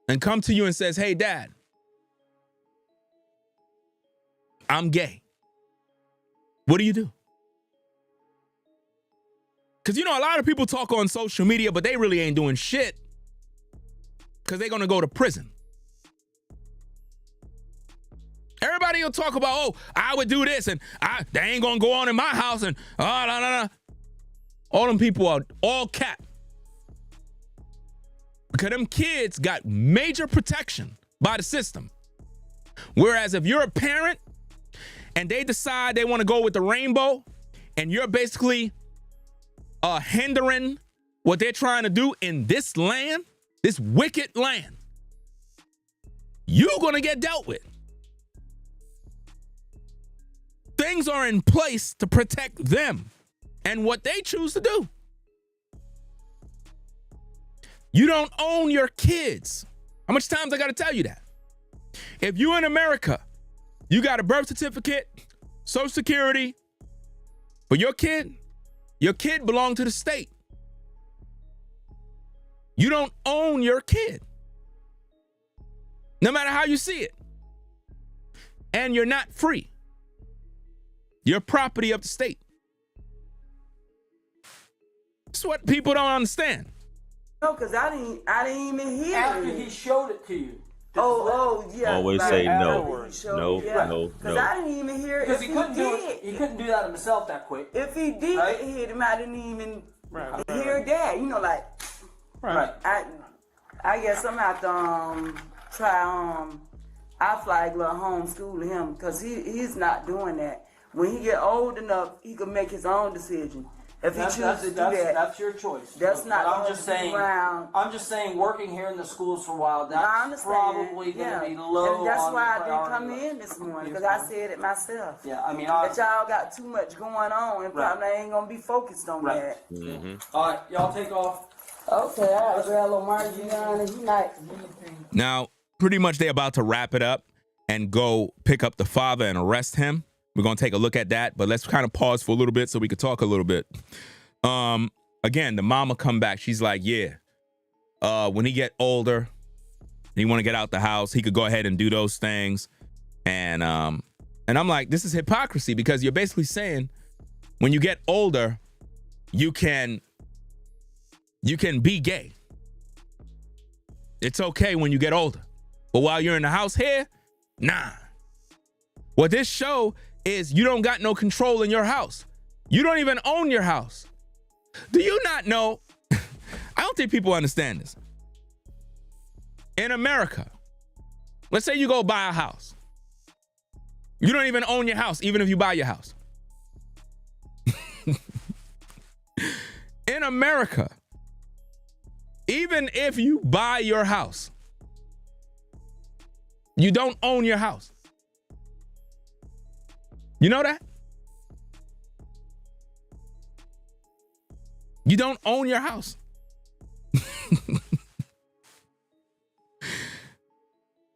and come to you and says, hey, Dad, I'm gay? What do you do? Because, you know, a lot of people talk on social media, but they really ain't doing shit because they're going to go to prison. Everybody will talk about, oh, I would do this and they ain't going to go on in my house and all them people are all cap. Because them kids got major protection by the system. Whereas if you're a parent and they decide they want to go with the rainbow and you're basically hindering what they're trying to do in this land, this wicked land, you're going to get dealt with. Things are in place to protect them and what they choose to do. You don't own your kids. How much times I got to tell you that? If you're in America, you got a birth certificate, Social Security, but your kid belongs to the state. You don't own your kid, no matter how you see it. And you're not free. You're property of the state. That's what people don't understand. no, because I didn't even hear After it. he showed it to you. Yeah. Always like, say no. afterwards. No, no, Because no. I didn't even hear it. Because If he couldn't do did, it. He couldn't do that himself that quick. If he did Right? hear him, I didn't even hear that. You know, like Right. I guess I'm gonna have to try I flag little homeschool him because he's not doing that. When he get old enough, he can make his own decision. If he chooses to do that, That's your choice. that's not But going to be around. I'm just saying, working here in the schools for a while, I that's understand. probably going to be low. And that's on why the I didn't come priority in this list. morning because I said it myself. Yeah, I mean, That y'all got too much going on and Right. probably ain't gonna be focused on Right. that. All right, y'all take off. Okay, I gotta grab a little Marzion and he might. Now, pretty much they're about to wrap it up and go pick up the father and arrest him. We're going to take a look at that, but let's kind of pause for a little bit so we could talk a little bit. Again, the mama come back. She's like, yeah, when he get older, and he want to get out the house, he could go ahead and do those things. And I'm like, this is hypocrisy because you're basically saying when you get older, you can be gay. It's okay when you get older. But while you're in the house here, nah. What this show is, you don't got no control in your house. You don't even own your house. Do you not know? I don't think people understand this. In America, let's say you go buy a house. You don't even own your house, even if you buy your house. In America, even if you buy your house, you don't own your house. You know that? You don't own your house.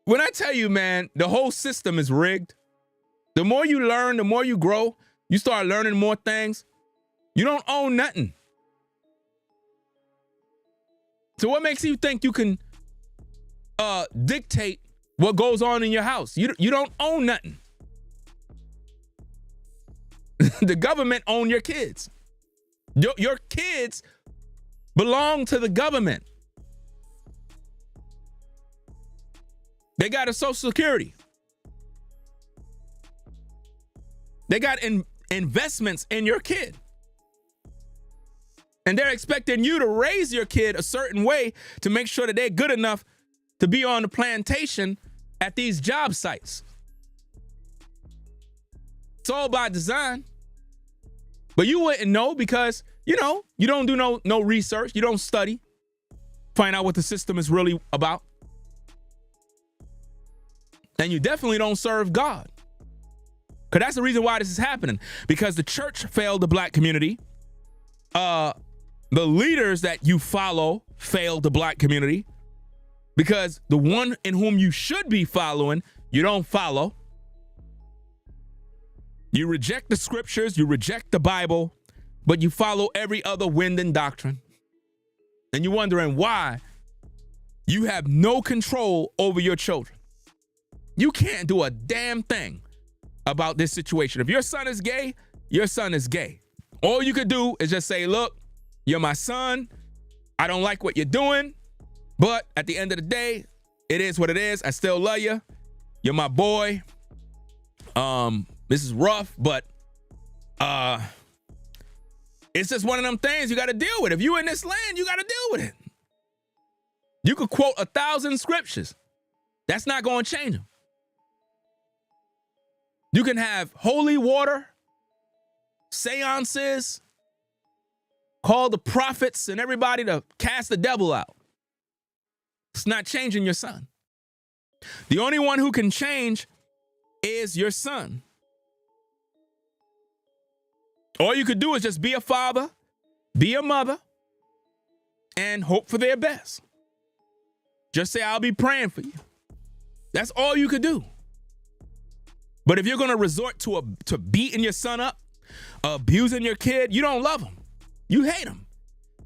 When I tell you, man, the whole system is rigged. The more you learn, the more you grow, you start learning more things. You don't own nothing. So what makes you think you can dictate what goes on in your house? You don't own nothing. The government own your kids. Your kids belong to the government. They got a Social Security. They got investments in your kid. And they're expecting you to raise your kid a certain way to make sure that they're good enough to be on the plantation at these job sites. It's all by design. But you wouldn't know because, you don't do no research. You don't study. Find out what the system is really about. And you definitely don't serve God. Because that's the reason why this is happening. Because the church failed the black community. The leaders that you follow failed the black community. Because the one in whom you should be following, you don't follow. You reject the scriptures, you reject the Bible, but you follow every other wind and doctrine. And you're wondering why you have no control over your children. You can't do a damn thing about this situation. If your son is gay, your son is gay. All you could do is just say, look, you're my son. I don't like what you're doing. But at the end of the day, it is what it is. I still love you. You're my boy. This is rough, but it's just one of them things you got to deal with. If you in this land, you got to deal with it. You could quote 1,000 scriptures. That's not going to change them. You can have holy water, seances, call the prophets and everybody to cast the devil out. It's not changing your son. The only one who can change is your son. All you could do is just be a father, be a mother, and hope for their best. Just say, I'll be praying for you. That's all you could do. But if you're going to resort to beating your son up, abusing your kid, you don't love him. You hate him.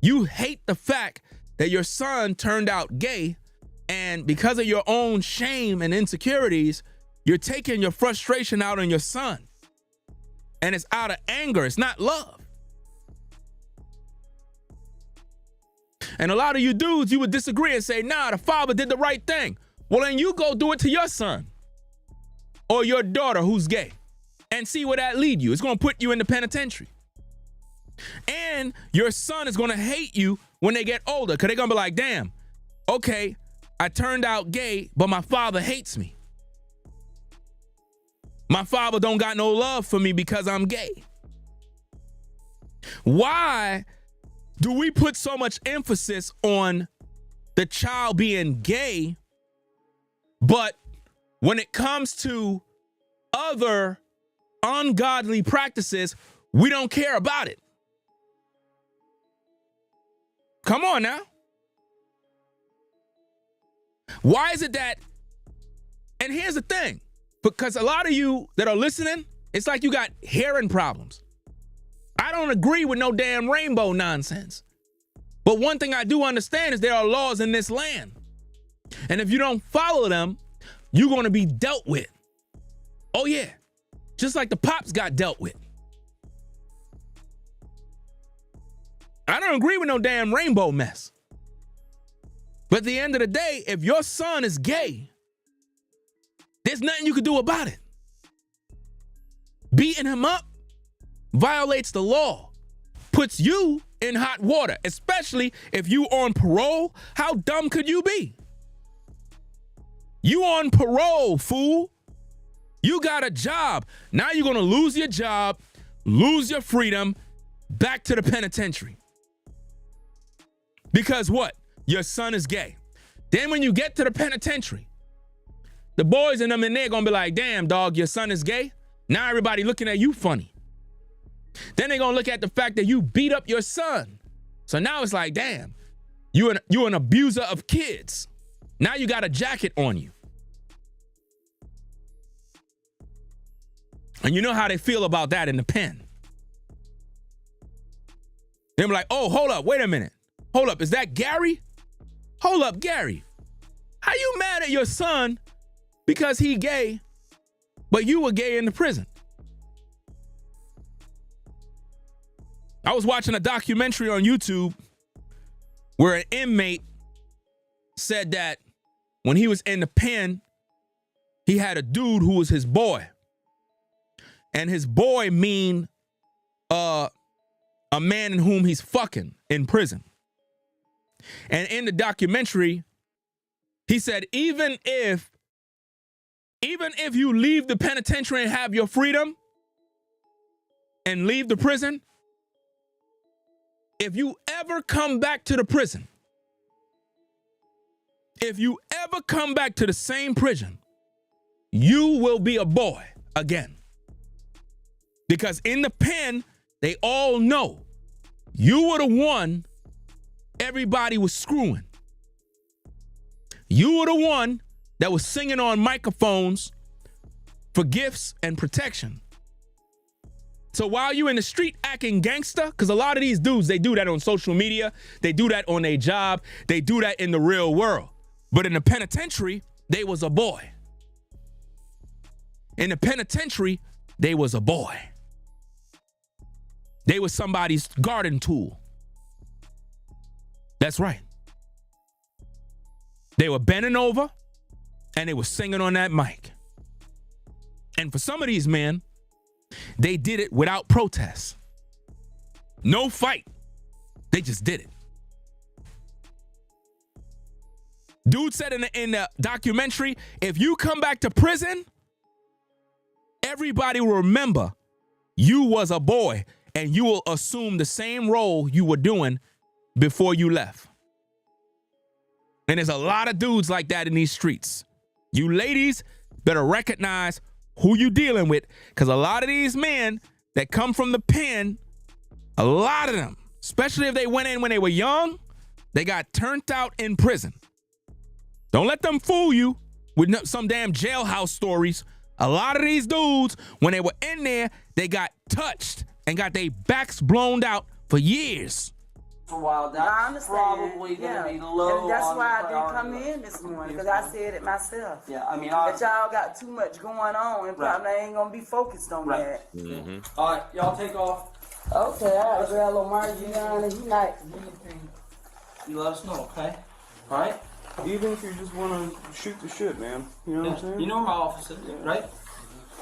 You hate the fact that your son turned out gay, and because of your own shame and insecurities, you're taking your frustration out on your son. And it's out of anger. It's not love. And a lot of you dudes, you would disagree and say, nah, the father did the right thing. Well, then you go do it to your son or your daughter who's gay and see where that lead you. It's going to put you in the penitentiary. And your son is going to hate you when they get older because they're going to be like, damn, okay, I turned out gay, but my father hates me. My father don't got no love for me because I'm gay. Why do we put so much emphasis on the child being gay, but when it comes to other ungodly practices, we don't care about it? Come on now. Why is it that, and here's the thing, because a lot of you that are listening, it's like you got hearing problems. I don't agree with no damn rainbow nonsense. But one thing I do understand is there are laws in this land. And if you don't follow them, you're going to be dealt with. Oh yeah, just like the Pops got dealt with. I don't agree with no damn rainbow mess. But at the end of the day, if your son is gay, there's nothing you can do about it. Beating him up violates the law, puts you in hot water, especially if you on parole. How dumb could you be? You on parole, fool. You got a job. Now you're going to lose your job, lose your freedom, back to the penitentiary. Because what? Your son is gay. Then when you get to the penitentiary, the boys in them in there going to be like, damn, dog, your son is gay. Now everybody looking at you funny. Then they're going to look at the fact that you beat up your son. So now it's like, damn, you're an abuser of kids. Now you got a jacket on you. And you know how they feel about that in the pen. They're like, oh, hold up, wait a minute. Hold up, is that Gary? Hold up, Gary. How you mad at your son because he gay, but you were gay in the prison? I was watching a documentary on YouTube where an inmate said that when he was in the pen, he had a dude who was his boy. And his boy mean a man in whom he's fucking in prison. And in the documentary, he said, even if you leave the penitentiary and have your freedom and leave the prison, if you ever come back to the prison, if you ever come back to the same prison, you will be a boy again. Because in the pen, they all know you were the one everybody was screwing. You were the one that was singing on microphones for gifts and protection. So while you in the street acting gangster, because a lot of these dudes, they do that on social media, they do that on their job, they do that in the real world. But in the penitentiary, they was a boy. In the penitentiary, they was a boy. They was somebody's garden tool. That's right. They were bending over and they were singing on that mic. And for some of these men, they did it without protest. No fight. They just did it. Dude said in the documentary, if you come back to prison, everybody will remember you was a boy and you will assume the same role you were doing before you left. And there's a lot of dudes like that in these streets. You ladies better recognize who you dealing with, because a lot of these men that come from the pen, a lot of them, especially if they went in when they were young, they got turned out in prison. Don't let them fool you with some damn jailhouse stories. A lot of these dudes, when they were in there, they got touched and got their backs blown out for years. For a while, that's probably going to be low. And that's on why the I didn't priority come list. in this morning, because I said it myself. Yeah, I mean, that y'all got too much going on and probably ain't going to be focused on that. Mm-hmm. All right, y'all take off. Okay, I got to grab a little margarine and he like you let us know, okay? All right? Even if you just want to shoot the shit, man. You know what I'm saying? You know where my office is, right?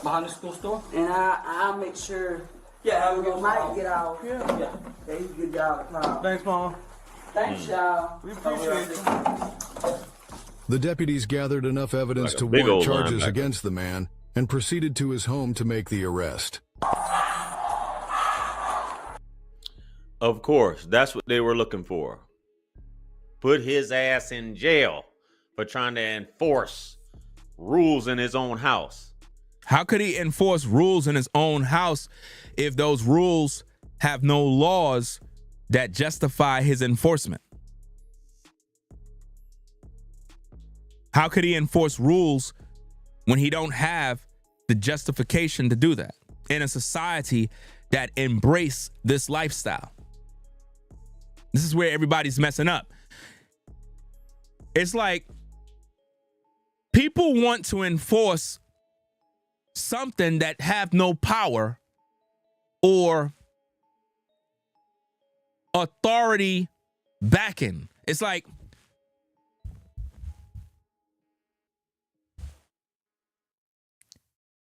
Behind the school store? And I'll make sure. Yeah, we might get out. Yeah. He can get y'all the call. Thanks, Mama. Thanks, y'all. We appreciate you. The deputies gathered enough evidence Like a to big warrant old charges linebacker. against the man and proceeded to his home to make the arrest. Of course, that's what they were looking for. Put his ass in jail for trying to enforce rules in his own house. How could he enforce rules in his own house if those rules have no laws that justify his enforcement? How could he enforce rules when he don't have the justification to do that in a society that embrace this lifestyle? This is where everybody's messing up. It's like people want to enforce something that have no power or authority backing. It's like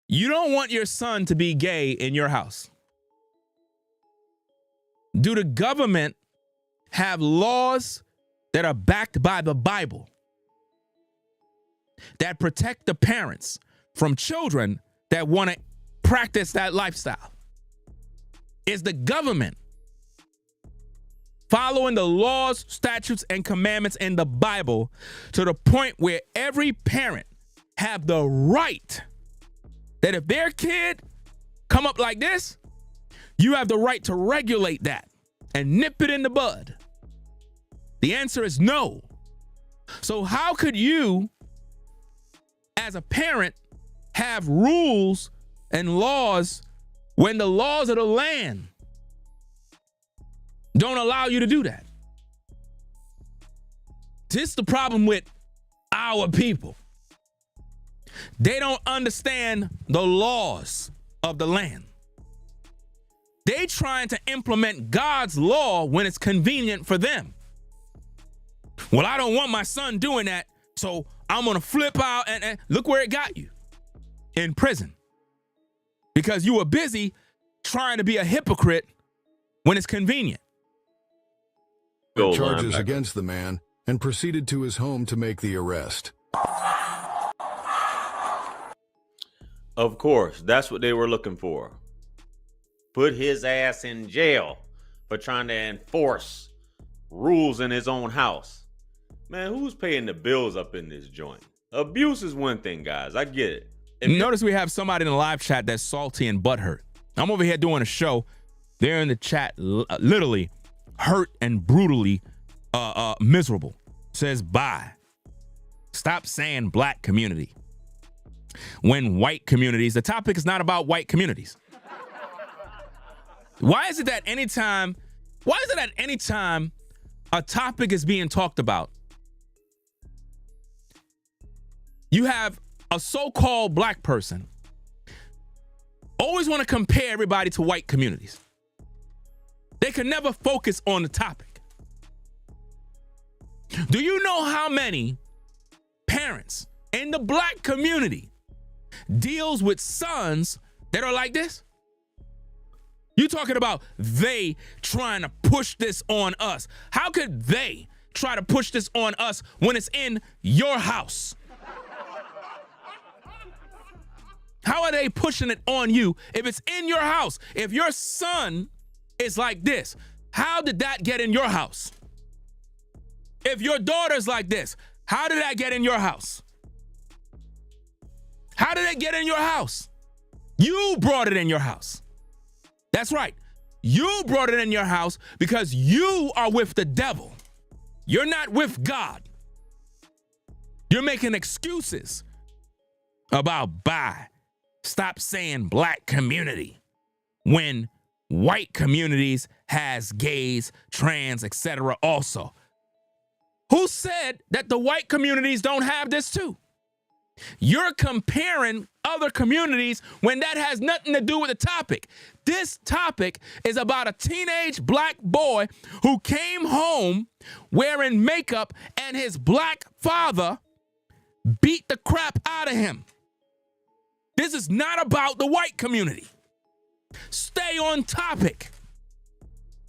you don't want your son to be gay in your house. Do the government have laws that are backed by the Bible that protect the parents from children that want to practice that lifestyle. Is the government following the laws, statutes, and commandments in the Bible to the point where every parent have the right that if their kid come up like this, you have the right to regulate that and nip it in the bud? The answer is no. So how could you, as a parent, have rules and laws when the laws of the land don't allow you to do that? This is the problem with our people. They don't understand the laws of the land. They trying to implement God's law when it's convenient for them. Well, I don't want my son doing that, so I'm going to flip out and look where it got you. In prison. Because you were busy trying to be a hypocrite when it's convenient. Charges against the man and proceeded to his home to make the arrest. Of course, that's what they were looking for. Put his ass in jail for trying to enforce rules in his own house. Man, who's paying the bills up in this joint? Abuse is one thing, guys. I get it. Notice we have somebody in the live chat that's salty and butthurt. I'm over here doing a show. They're in the chat literally hurt and brutally miserable. Says bye. Stop saying black community. When white communities, the topic is not about white communities. Why is it that anytime a topic is being talked about, you have a so-called black person always want to compare everybody to white communities? They can never focus on the topic. Do you know how many parents in the black community deals with sons that are like this? You talking about they trying to push this on us. How could they try to push this on us when it's in your house? How are they pushing it on you if it's in your house? If your son is like this, how did that get in your house? If your daughter's like this, how did that get in your house? How did it get in your house? You brought it in your house. That's right. You brought it in your house because you are with the devil. You're not with God. You're making excuses about bye. Stop saying black community when white communities has gays, trans, etc. also. Who said that the white communities don't have this too? You're comparing other communities when that has nothing to do with the topic. This topic is about a teenage black boy who came home wearing makeup and his black father beat the crap out of him. This is not about the white community. Stay on topic.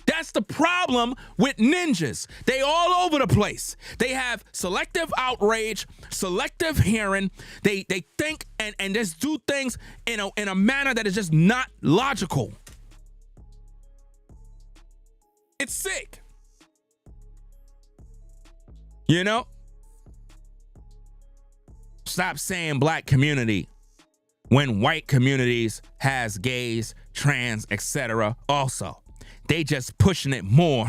That's the problem with ninjas. They all over the place. They have selective outrage, selective hearing. They think and just do things in a manner that is just not logical. It's sick. You know? Stop saying black community when white communities has gays, trans, etc. also. They just pushing it more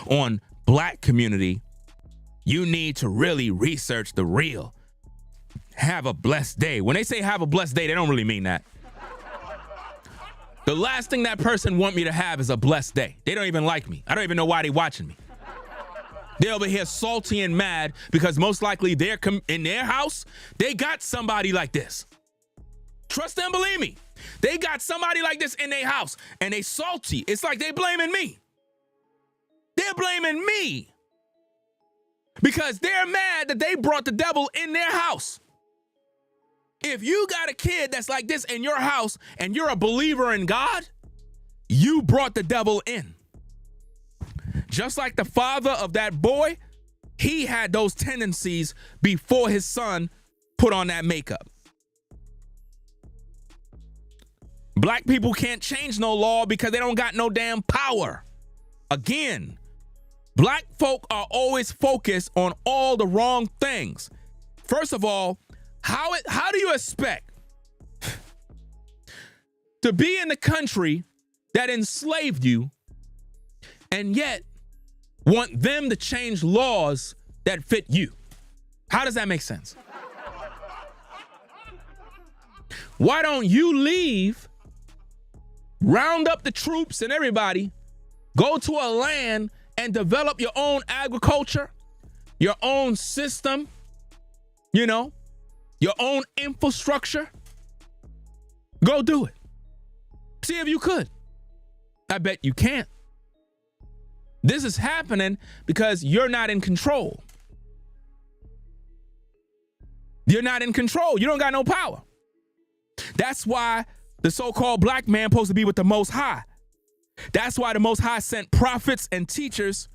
on black community. You need to really research the real. Have a blessed day. When they say have a blessed day, they don't really mean that. The last thing that person want me to have is a blessed day. They don't even like me. I don't even know why they watching me. They're over here salty and mad because most likely they're in their house, they got somebody like this. Trust and believe me. They got somebody like this in their house and they salty. It's like they blaming me. They're blaming me because they're mad that they brought the devil in their house. If you got a kid that's like this in your house and you're a believer in God, you brought the devil in. Just like the father of that boy, he had those tendencies before his son put on that makeup. Black people can't change no law because they don't got no damn power. Again, black folk are always focused on all the wrong things. First of all, how do you expect to be in the country that enslaved you and yet want them to change laws that fit you? How does that make sense? Why don't you leave, round up the troops and everybody, go to a land and develop your own agriculture, your own system, your own infrastructure? Go do it. See if you could. I bet you can't. This is happening because you're not in control. You're not in control. You don't got no power. That's why the so-called black man supposed to be with the Most High. That's why the Most High sent prophets and teachers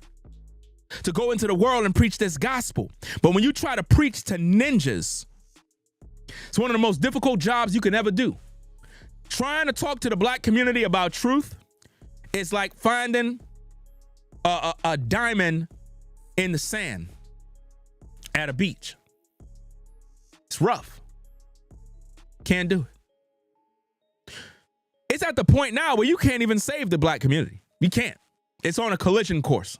to go into the world and preach this gospel. But when you try to preach to ninjas, it's one of the most difficult jobs you can ever do. Trying to talk to the black community about truth is like finding a diamond in the sand at a beach. It's rough. Can't do it. It's at the point now where you can't even save the black community. You can't. It's on a collision course.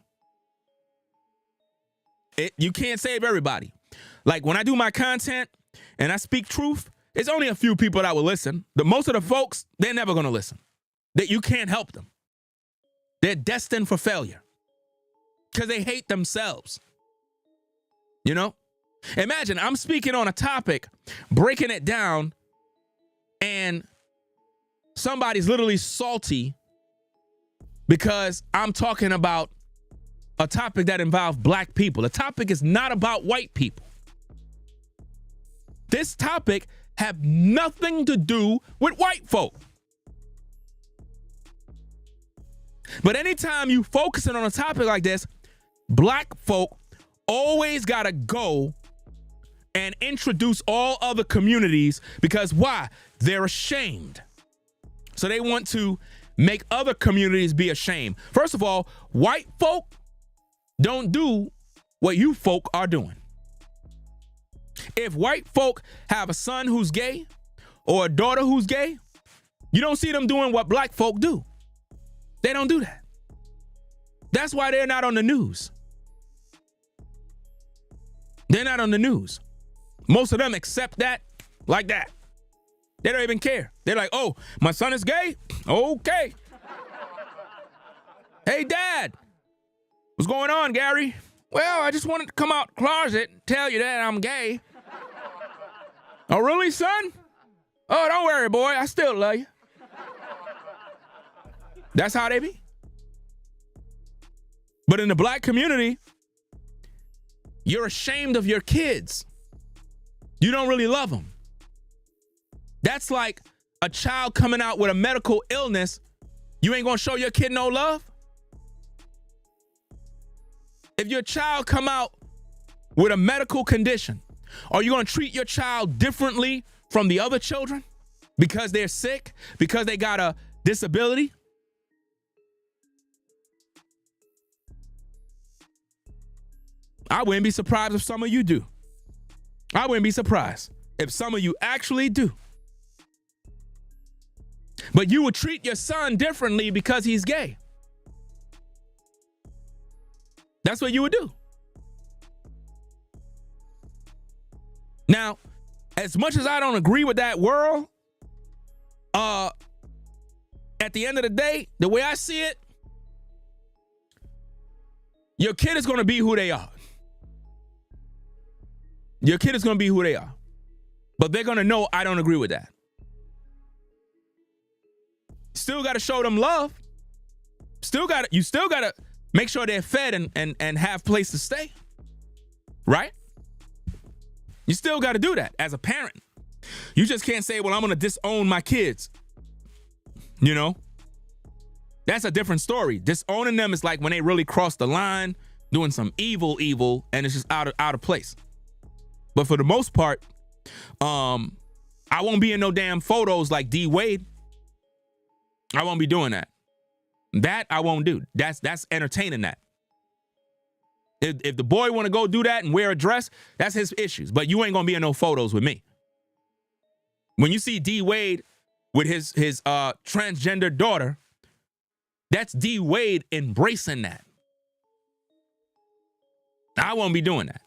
You can't save everybody. Like when I do my content and I speak truth, it's only a few people that will listen. Most of the folks, they're never going to listen. That you can't help them. They're destined for failure because they hate themselves. Imagine I'm speaking on a topic, breaking it down, and somebody's literally salty because I'm talking about a topic that involves black people. The topic is not about white people. This topic have nothing to do with white folk. But anytime you focusing on a topic like this, black folk always gotta go and introduce all other communities because why? They're ashamed. So they want to make other communities be ashamed. First of all, white folk don't do what you folk are doing. If white folk have a son who's gay or a daughter who's gay, you don't see them doing what black folk do. They don't do that. That's why they're not on the news. They're not on the news. Most of them accept that like that. They don't even care. They're like, oh, my son is gay? Okay. Hey, Dad. What's going on, Gary? Well, I just wanted to come out the closet and tell you that I'm gay. Oh, really, son? Oh, don't worry, boy. I still love you. That's how they be. But in the black community, you're ashamed of your kids. You don't really love them. That's like a child coming out with a medical illness. You ain't gonna show your kid no love? If your child come out with a medical condition, are you gonna treat your child differently from the other children because they're sick, because they got a disability? I wouldn't be surprised if some of you do. I wouldn't be surprised if some of you actually do. But you would treat your son differently because he's gay. That's what you would do. Now, as much as I don't agree with that world, at the end of the day, the way I see it, your kid is going to be who they are. Your kid is going to be who they are. But they're going to know I don't agree with that. Still got to show them love. You still got to make sure they're fed and have place to stay. Right? You still got to do that as a parent. You just can't say, well, I'm going to disown my kids. That's a different story. Disowning them is like when they really cross the line, doing some evil, and it's just out of place. But for the most part, I won't be in no damn photos like D. Wade. I won't be doing that. That I won't do. That's entertaining that. If the boy want to go do that and wear a dress, that's his issues. But you ain't gonna be in no photos with me. When you see D Wade with his transgender daughter, that's D Wade embracing that. I won't be doing that.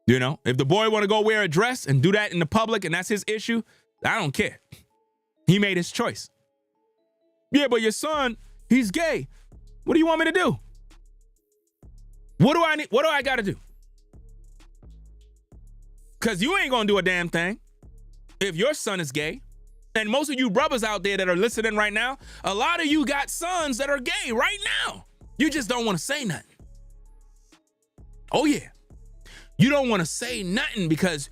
You know, if the boy want to go wear a dress and do that in the public and that's his issue, I don't care. He made his choice. Yeah, but your son, he's gay. What do you want me to do? What do I need? What do I got to do? Because you ain't going to do a damn thing if your son is gay. And most of you brothers out there that are listening right now, a lot of you got sons that are gay right now. You just don't want to say nothing. Oh, yeah. You don't want to say nothing because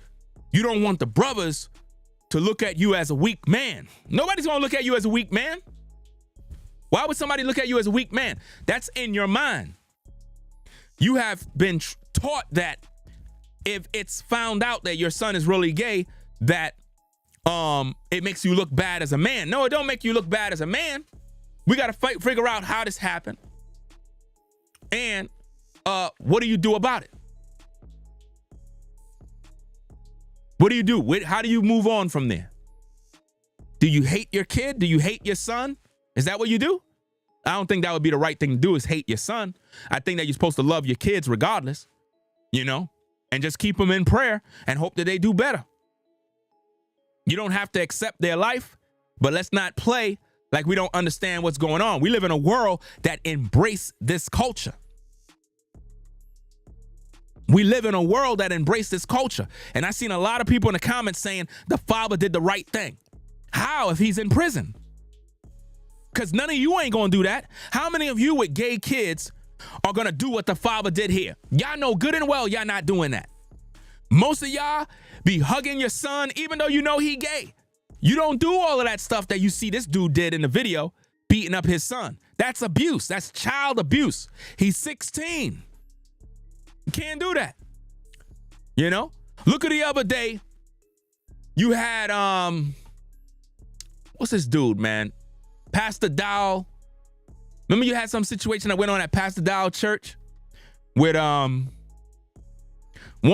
you don't want the brothers to look at you as a weak man. Nobody's going to look at you as a weak man. Why would somebody look at you as a weak man? That's in your mind. You have been taught that if it's found out that your son is really gay, that it makes you look bad as a man. No, it don't make you look bad as a man. We got to figure out how this happened. And what do you do about it? What do you do? How do you move on from there? Do you hate your kid? Do you hate your son? Is that what you do? I don't think that would be the right thing to do, is hate your son. I think that you're supposed to love your kids regardless, you know, and just keep them in prayer and hope that they do better. You don't have to accept their life, but let's not play like we don't understand what's going on. We live in a world that embrace this culture. We live in a world that embrace this culture. And I've seen a lot of people in the comments saying the father did the right thing. How if he's in prison? Because none of you ain't going to do that. How many of you with gay kids are going to do what the father did here? Y'all know good and well y'all not doing that. Most of y'all be hugging your son even though you know he gay. You don't do all of that stuff that you see this dude did in the video, beating up his son. That's abuse. That's child abuse. He's 16. You can't do that. You know? Look at the other day. You had, what's this dude, man? Pastor Dow. Remember you had some situation that went on at Pastor Dow Church with one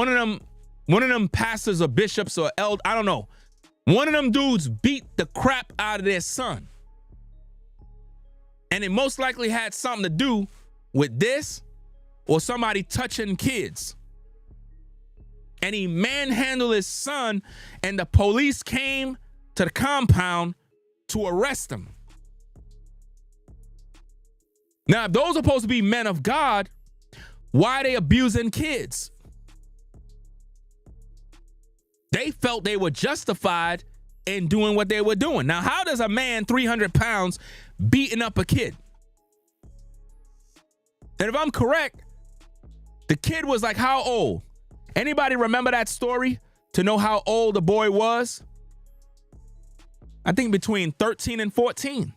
of them pastors or bishops or elders, I don't know. One of them dudes beat the crap out of their son. And it most likely had something to do with this or somebody touching kids. And he manhandled his son, and the police came to the compound to arrest him. Now, if those are supposed to be men of God, why are they abusing kids? They felt they were justified in doing what they were doing. Now, how does a man 300 pounds beating up a kid? And if I'm correct, the kid was like how old? Anybody remember that story to know how old the boy was? I think between 13 and 14.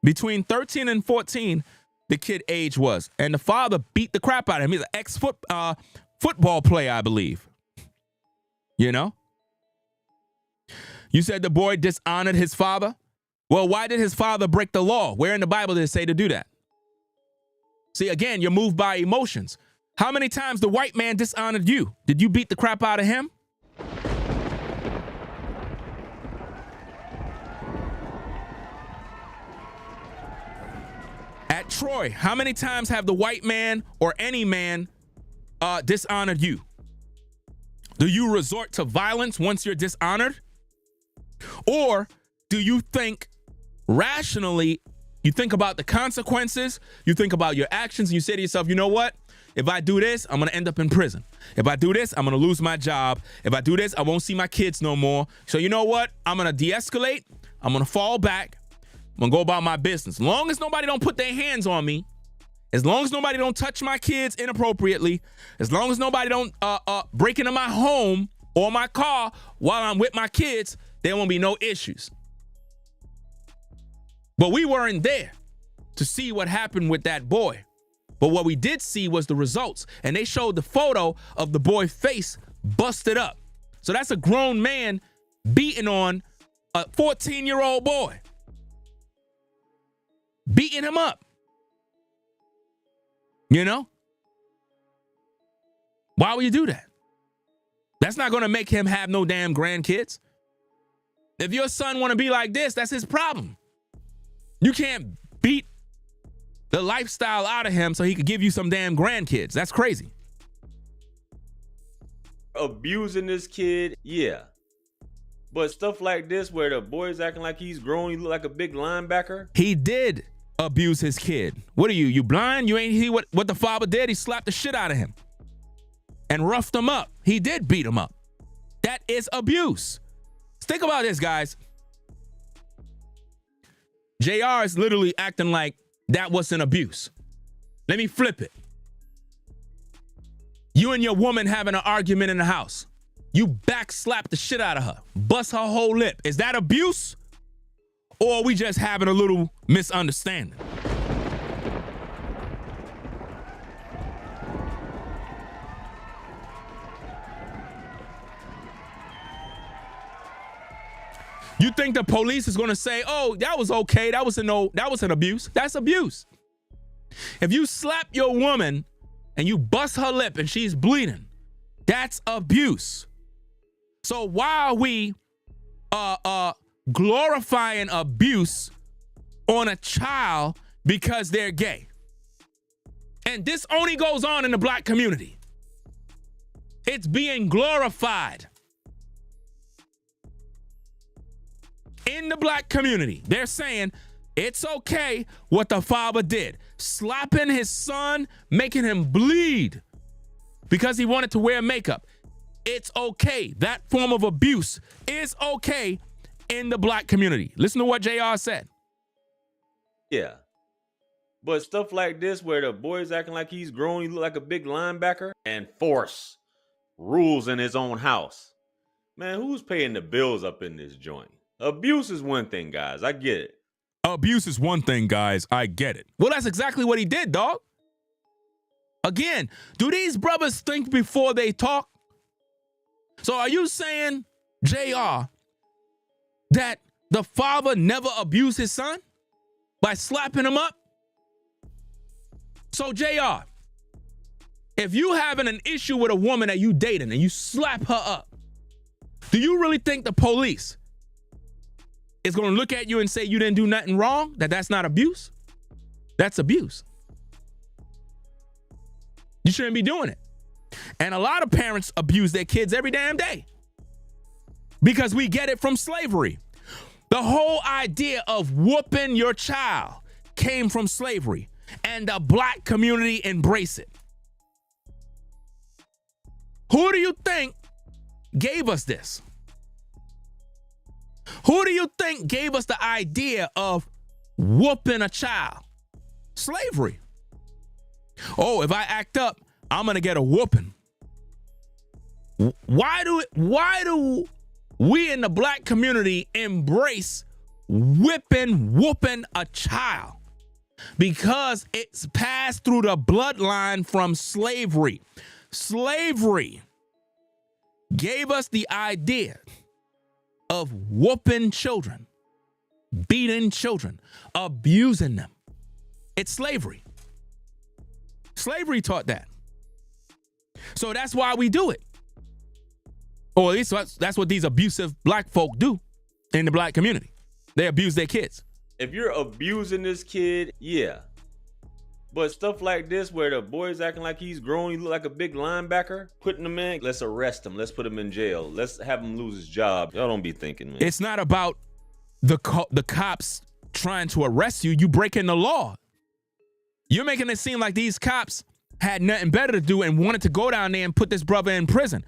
Between 13 and 14, the kid age was. And the father beat the crap out of him. He's an ex-football player, I believe. You know? You said the boy dishonored his father? Well, why did his father break the law? Where in the Bible did it say to do that? See, again, you're moved by emotions. How many times the white man dishonored you? Did you beat the crap out of him? At Troy, how many times have the white man or any man dishonored you? Do you resort to violence once you're dishonored? Or do you think rationally, you think about the consequences, you think about your actions, and you say to yourself, you know what? If I do this, I'm going to end up in prison. If I do this, I'm going to lose my job. If I do this, I won't see my kids no more. So you know what? I'm going to de-escalate. I'm going to fall back. I'm going to go about my business. As long as nobody don't put their hands on me, as long as nobody don't touch my kids inappropriately, as long as nobody don't break into my home or my car while I'm with my kids, there won't be no issues. But we weren't there to see what happened with that boy. But what we did see was the results. And they showed the photo of the boy's face busted up. So that's a grown man beating on a 14-year-old boy. Beating him up. You know? Why would you do that? That's not going to make him have no damn grandkids. If your son want to be like this, that's his problem. You can't beat the lifestyle out of him so he could give you some damn grandkids. That's crazy. Abusing this kid, yeah. But stuff like this where the boy's acting like he's grown, he look like a big linebacker. He did abuse his kid. What are you? You blind? You ain't see what the father did? He slapped the shit out of him and roughed him up. He did beat him up. That is abuse. Think about this, guys. JR is literally acting like that was an abuse. Let me flip it. You and your woman having an argument in the house. You backslap the shit out of her. Bust her whole lip. Is that abuse? Or are we just having a little misunderstanding? You think the police is going to say, "Oh, that was okay. That was an abuse." That's abuse. If you slap your woman and you bust her lip and she's bleeding, that's abuse. So why are we glorifying abuse on a child because they're gay? And this only goes on in the black community. It's being glorified. In the black community, they're saying it's okay what the father did. Slapping his son, making him bleed because he wanted to wear makeup. It's okay. That form of abuse is okay in the black community. Listen to what JR said. Yeah. But stuff like this where the boy's acting like he's grown, he look like a big linebacker, and force rules in his own house. Man, who's paying the bills up in this joint? Abuse is one thing, guys. I get it. Abuse is one thing, guys. I get it. Well, that's exactly what he did, dog. Again, do these brothers think before they talk? So are you saying, JR, that the father never abused his son by slapping him up? So, JR, if you having an issue with a woman that you dating and you slap her up, do you really think the police is going to look at you and say you didn't do nothing wrong, that's not abuse? That's abuse. You shouldn't be doing it. And a lot of parents abuse their kids every damn day because we get it from slavery. The whole idea of whooping your child came from slavery, and the black community embrace it. Who do you think gave us this? Who do you think gave us the idea of whooping a child? Slavery. Oh, if I act up, I'm going to get a whooping. Why do we in the black community embrace whooping a child? Because it's passed through the bloodline from slavery. Slavery gave us the idea of whooping children, beating children, abusing them. It's slavery. Slavery taught that. So that's why we do it. Or at least that's what these abusive black folk do in the black community. They abuse their kids. If you're abusing this kid, yeah. But stuff like this where the boy's acting like he's grown, he look like a big linebacker, putting him in, let's arrest him, let's put him in jail, let's have him lose his job. Y'all don't be thinking, man. It's not about the cops trying to arrest you. You breaking the law. You're making it seem like these cops had nothing better to do and wanted to go down there and put this brother in prison.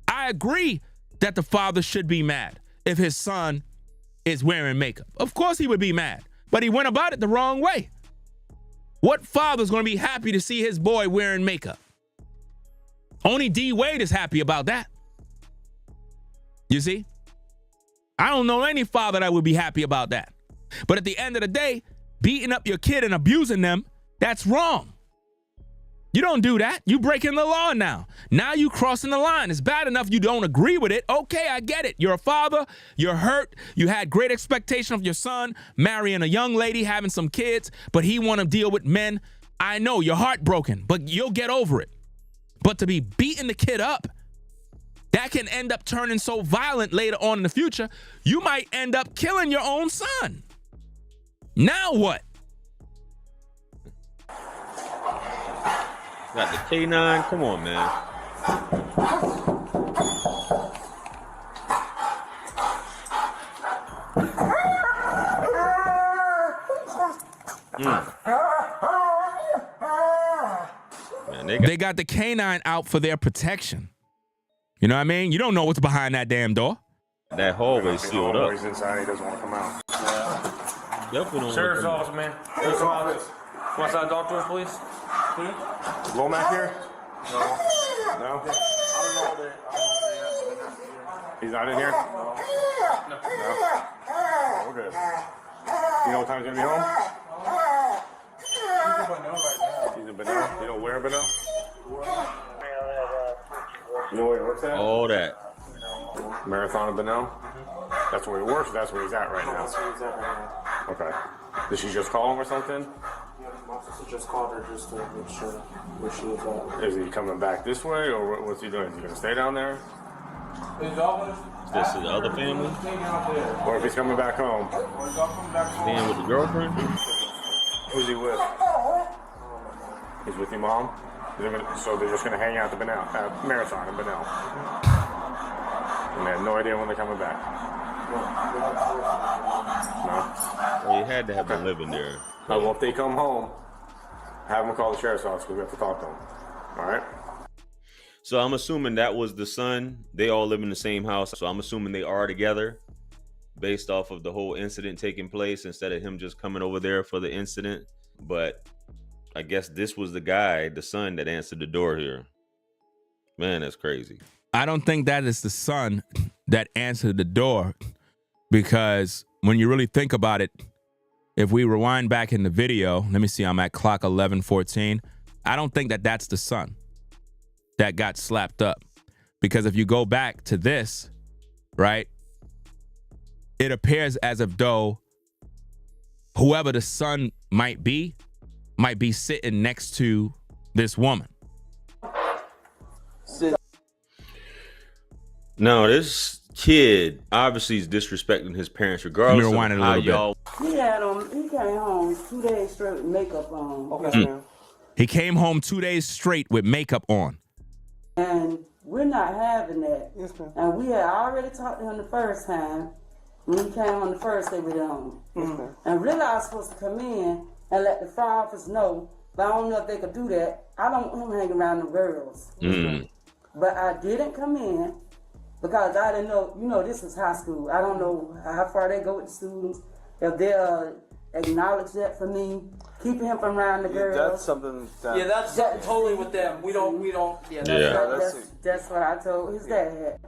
I agree that the father should be mad if his son is wearing makeup. Of course he would be mad, but he went about it the wrong way. What father's going to be happy to see his boy wearing makeup? Only D. Wade is happy about that. You see? I don't know any father that would be happy about that. But at the end of the day, beating up your kid and abusing them, that's wrong. You don't do that. You breaking the law now. Now you crossing the line. It's bad enough you don't agree with it. Okay, I get it. You're a father. You're hurt. You had great expectation of your son marrying a young lady, having some kids, but he want to deal with men. I know you're heartbroken, but you'll get over it. But to be beating the kid up, that can end up turning so violent later on in the future, you might end up killing your own son. Now what? Got the K9. Come on, man. Man, they got the canine out for their protection. You know what I mean? You don't know what's behind that damn door. That hallway sealed up. He's inside. He doesn't want to come out. Definitely don't Sheriff's want office, man. Sheriff's office. Want to talk to us, please? Lomac here? No. No? He's not in here? No. We're good. You know what time he's going to be home? He's in Benel. You know where Benel? You know where he works at? all that. Marathon of Benel? That's where he works, that's where he's at right now. Okay. Did she just call him or something? Yeah, my sister just called her just to make sure where she was at. Is he coming back this way, or what's he doing? Is he going to stay down there? Is this the other family? Or if he's coming back home? Staying with the girlfriend? Who's he with? He's with your mom? So they're just going to hang out at the Marathon in Benel. And they have no idea when they're coming back. No? Well, you had to have been living there. Well, if they come home, have them call the sheriff's office because we have to talk to them. All right? So I'm assuming that was the son. They all live in the same house. So I'm assuming they are together based off of the whole incident taking place instead of him just coming over there for the incident. But I guess this was the guy, the son, that answered the door here. Man, that's crazy. I don't think that is the son that answered the door, because when you really think about it, if we rewind back in the video, let me see, I'm at clock 11:14. I don't think that that's the son that got slapped up, because if you go back to this, right, it appears as if though whoever the son might be sitting next to this woman. No, this kid obviously is disrespecting his parents regardless of how y'all. He came home 2 days straight with makeup on. Okay. He came home 2 days straight with makeup on. And we're not having that. Yes, ma'am. And we had already talked to him the first time when he came on the first day with him. Yes, ma'am. And really I was supposed to come in and let the fire office know, but I don't know if they could do that. I don't want him hanging around the girls. But I didn't come in because I didn't know, this is high school. I don't know how far they go with the students. If they'll acknowledge that for me, keeping him from around the girls. That's something that... Yeah, that's totally with them. We don't, That's what I told his dad.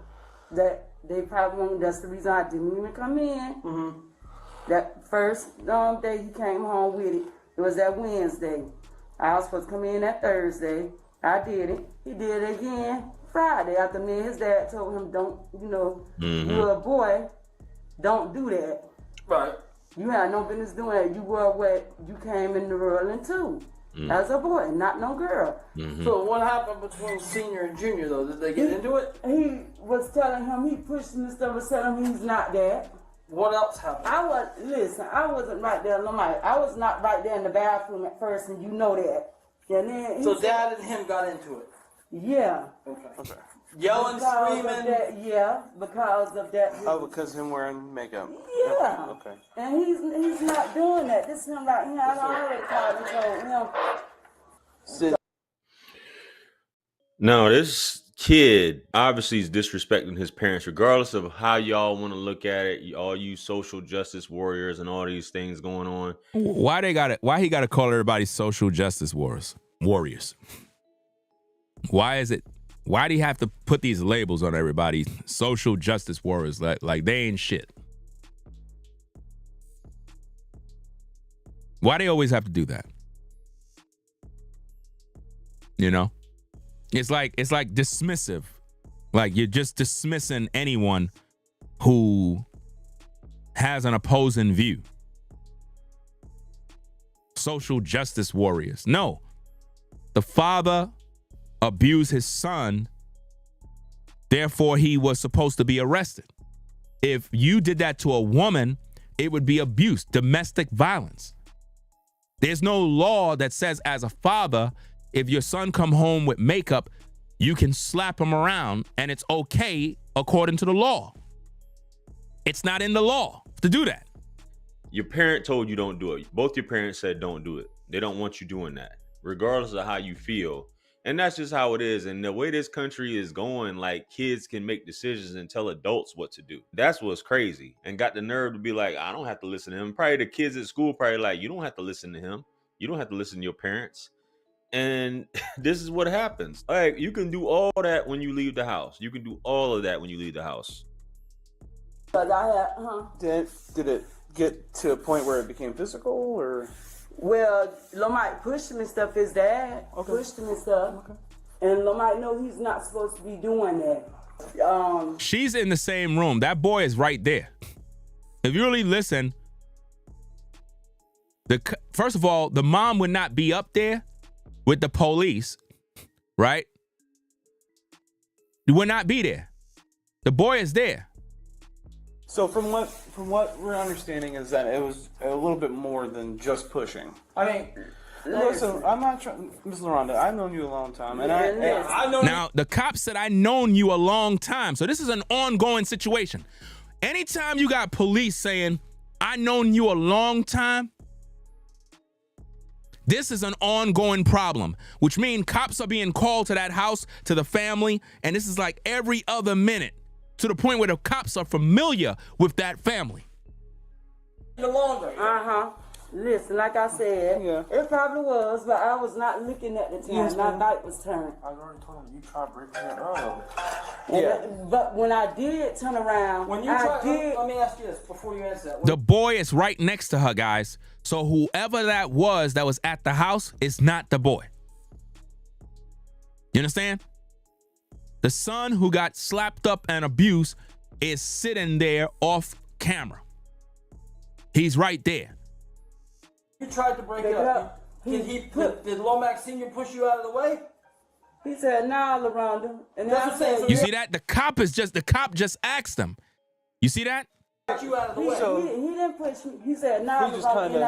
That they probably won't, that's the reason I didn't even come in. Mm-hmm. That first day he came home with it, it was that Wednesday. I was supposed to come in that Thursday. I did it. He did it again Friday after me and his dad told him, don't, you're a boy, don't do that. Right. You had no business doing that. You were what you came in the world into as a boy, not no girl. So what happened between senior and junior though? Did they get into it? He was telling him, he pushed him and stuff and telling him he's not that. What else happened? I wasn't right there. I was not right there in the bathroom at first, and you know that. And then So dad and him got into it? Yeah. Okay. Yelling, Because of screaming? because of that. Oh, because him wearing makeup. Yeah. Okay. And he's not doing that. This is him right here. I already called and told him. No, this kid obviously is disrespecting his parents regardless of how y'all want to look at it. All you social justice warriors and all these things going on. Why he got to call everybody social justice warriors? Why do you have to put these labels on everybody? Social justice warriors, like they ain't shit. Why they always have to do that? You know, it's like dismissive. Like you're just dismissing anyone who has an opposing view. Social justice warriors. No, the father abused his son. Therefore, he was supposed to be arrested. If you did that to a woman, it would be abuse, domestic violence. There's no law that says as a father, if your son come home with makeup, you can slap him around and it's okay according to the law. It's not in the law to do that. Your parent told you don't do it. Both your parents said don't do it. They don't want you doing that, regardless of how you feel. And that's just how it is. And the way this country is going, like, kids can make decisions and tell adults what to do. That's what's crazy. And got the nerve to be like, I don't have to listen to him. Probably the kids at school probably like, you don't have to listen to him. You don't have to listen to your parents. And this is what happens. Like, you can do all that when you leave the house. You can do all of that when you leave the house. But Did it get to a point where it became physical, or? Well, Lil Mike pushed him and stuff. His dad pushed him and stuff. Okay. And Lil Mike know he's not supposed to be doing that. She's in the same room. That boy is right there. If you really listen, first of all, the mom would not be up there with the police, right? He would not be there. The boy is there. So from what we're understanding is that it was a little bit more than just pushing. I mean, listen, I'm not trying, Ms. LaRonda, I've known you a long time, and I know. Now, the cop said, "I known you a long time," so this is an ongoing situation. Anytime you got police saying, "I known you a long time," this is an ongoing problem, which means cops are being called to that house, to the family, and this is like every other minute, to the point where the cops are familiar with that family. No longer. Listen, like I said, it probably was, but I was not looking at the time. My night was turned. I already told him you tried breaking it up. But when I did turn around, let me ask you this before you answer that. The boy is right next to her, guys. So whoever that was at the house is not the boy. You understand? The son who got slapped up and abused is sitting there off camera. He's right there. You tried to break it up. Did Lomax Sr. push you out of the way? He said, "Nah, LaRonda." And that's what I'm saying. You see that? The cop just asked him. You see that? You out of the way. He didn't push me. He said, "Nah, he just LaRonda." And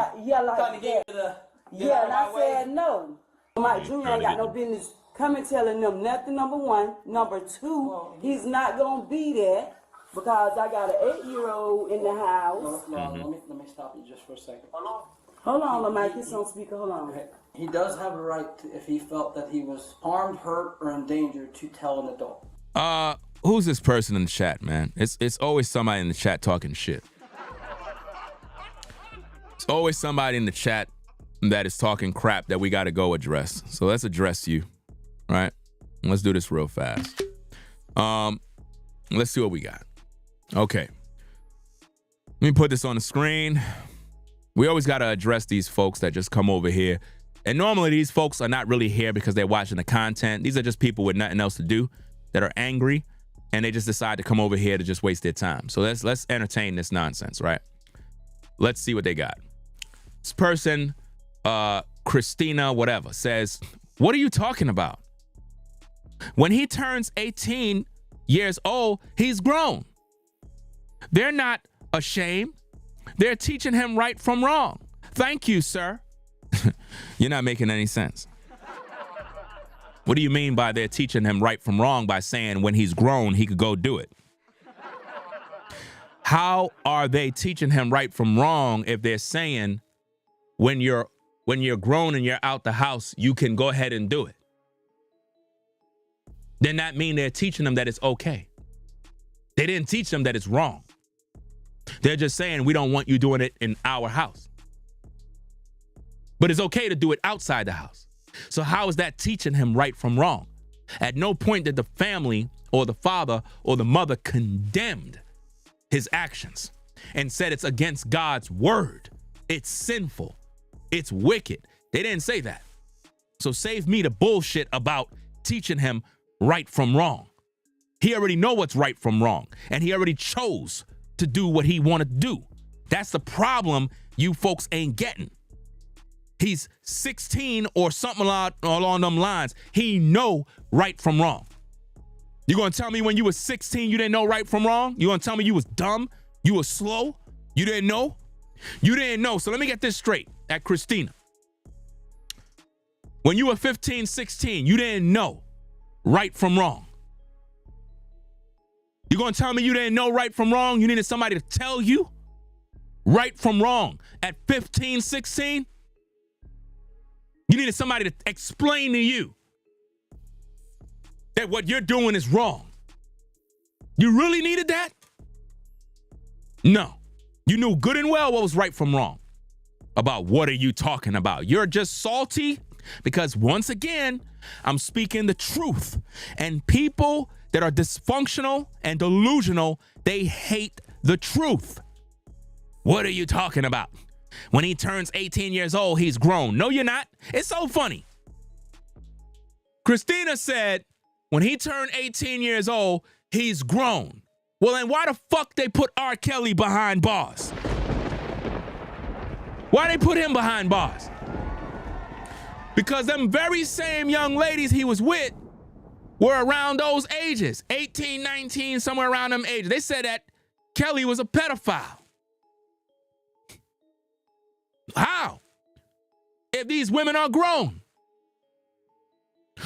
I said, way. "No." Mike Jr. ain't got no business coming telling them nothing, number one. Number two, he's not going to be there because I got an 8-year-old in the house. Let me stop you just for a second. Hold on, Mike. He's on speaker. Hold on. He does have a right to, if he felt that he was harmed, hurt, or in danger, to tell an adult. Who's this person in the chat, man? It's always somebody in the chat talking shit. It's always somebody in the chat that is talking crap that we got to go address. So let's address you, right? Let's do this real fast. Let's see what we got. Okay. Let me put this on the screen. We always got to address these folks that just come over here. And normally these folks are not really here because they're watching the content. These are just people with nothing else to do that are angry, and they just decide to come over here to just waste their time. So let's entertain this nonsense, right? Let's see what they got. This person, Christina, whatever, says, "What are you talking about? When he turns 18 years old, he's grown. They're not ashamed. They're teaching him right from wrong. Thank you, sir." You're not making any sense. What do you mean by they're teaching him right from wrong by saying when he's grown, he could go do it? How are they teaching him right from wrong if they're saying when you're grown and you're out the house, you can go ahead and do it? Then that mean they're teaching them that it's okay. They didn't teach them that it's wrong. They're just saying we don't want you doing it in our house. But it's okay to do it outside the house. So how is that teaching him right from wrong? At no point did the family or the father or the mother condemned his actions and said it's against God's word. It's sinful. It's wicked. They didn't say that. So save me the bullshit about teaching him right from wrong. He already know what's right from wrong, and he already chose to do what he wanted to do. That's the problem you folks ain't getting. He's 16 or something along them lines. He know right from wrong. You gonna tell me when you was 16 you didn't know right from wrong? You gonna tell me you was dumb? You was slow? You didn't know? You didn't know. So let me get this straight at Christina. When you were 15, 16, you didn't know right from wrong. You gonna tell me you didn't know right from wrong? You needed somebody to tell you right from wrong at 15, 16? You needed somebody to explain to you that what you're doing is wrong. You really needed that? No. You knew good and well what was right from wrong. About what are you talking about? You're just salty because once again, I'm speaking the truth. And people that are dysfunctional and delusional, they hate the truth. What are you talking about? When he turns 18 years old, he's grown. No, you're not. It's so funny. Christina said when he turned 18 years old, he's grown. Well, then why the fuck they put R. Kelly behind bars? Why they put him behind bars? Because them very same young ladies he was with were around those ages, 18, 19, somewhere around them ages. They said that Kelly was a pedophile. How? If these women are grown.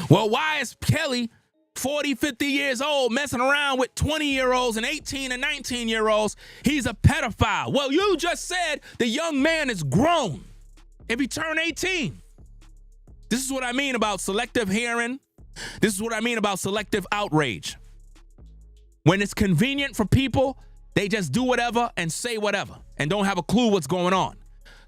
Well, why is Kelly 40, 50 years old messing around with 20-year-olds and 18 and 19-year-olds? He's a pedophile. Well, you just said the young man is grown if he turned 18. This is what I mean about selective hearing. This is what I mean about selective outrage. When it's convenient for people, they just do whatever and say whatever and don't have a clue what's going on.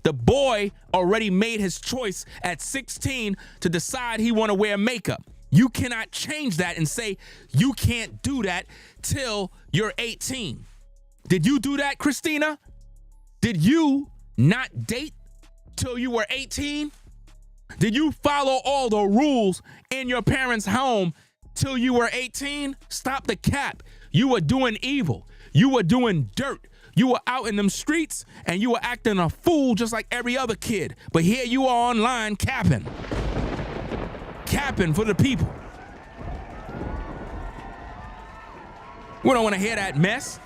The boy already made his choice at 16 to decide he want to wear makeup. You cannot change that and say you can't do that till you're 18. Did you do that, Christina? Did you not date till you were 18? Did you follow all the rules in your parents' home till you were 18? Stop the cap. You were doing evil. You were doing dirt. You were out in them streets and you were acting a fool just like every other kid. But here you are online capping. Capping for the people. We don't want to hear that mess.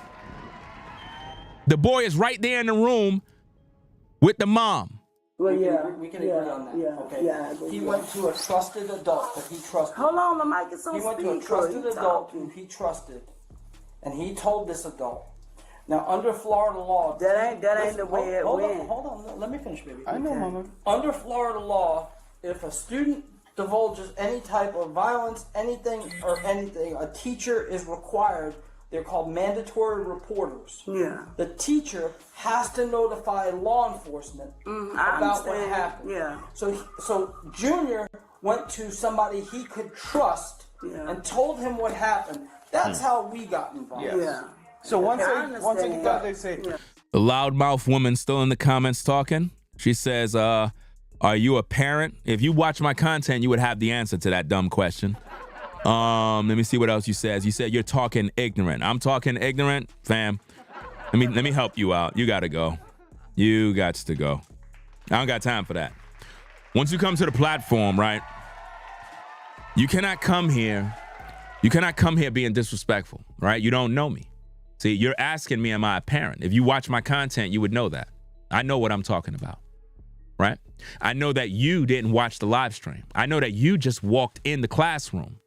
The boy is right there in the room with the mom. Well, yeah. We can agree on that. Yeah, okay. yeah, He went to a trusted adult that he trusted. Hold on, the mic is on He went to a trusted adult who he trusted, and he told this adult. Now, under Florida law, that ain't the way it went. Hold on, let me finish, baby. I know, Mama. Under Florida law, if a student divulges any type of violence, anything, a teacher is required. They're called mandatory reporters. Yeah. The teacher has to notify law enforcement about what happened. Yeah. So Junior went to somebody he could trust and told him what happened. That's how we got involved. Yes. Yeah. So once they get done, they say, The loudmouth woman still in the comments talking. She says, are you a parent? If you watch my content, you would have the answer to that dumb question. Let me see what else you said. You said you're talking ignorant. I'm talking ignorant, fam. Let me help you out. You gotta go. You got to go. I don't got time for that. Once you come to the platform, right? You cannot come here. You cannot come here being disrespectful, right? You don't know me. See, you're asking me, am I a parent? If you watch my content, you would know that. I know what I'm talking about, right? I know that you didn't watch the live stream. I know that you just walked in the classroom.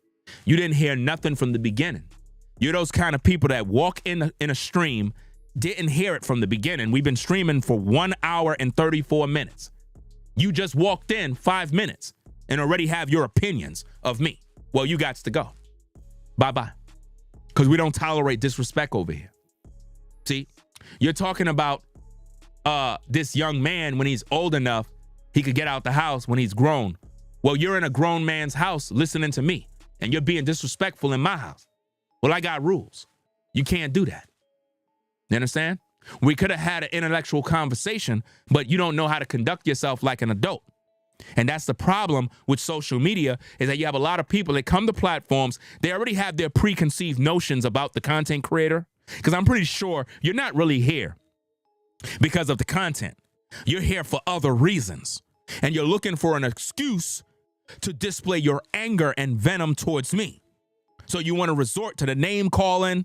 You didn't hear nothing from the beginning. You're those kind of people that walk in a stream, didn't hear it from the beginning. We've been streaming for 1 hour and 34 minutes. You just walked in 5 minutes and already have your opinions of me. Well, you got to go. Bye-bye. Because we don't tolerate disrespect over here. See, you're talking about this young man when he's old enough, he could get out the house when he's grown. Well, you're in a grown man's house listening to me, and you're being disrespectful in my house. Well, I got rules. You can't do that. You understand? We could have had an intellectual conversation, but you don't know how to conduct yourself like an adult. And that's the problem with social media, is that you have a lot of people that come to platforms, they already have their preconceived notions about the content creator. Because I'm pretty sure you're not really here because of the content. You're here for other reasons. And you're looking for an excuse to display your anger and venom towards me. So you want to resort to the name calling,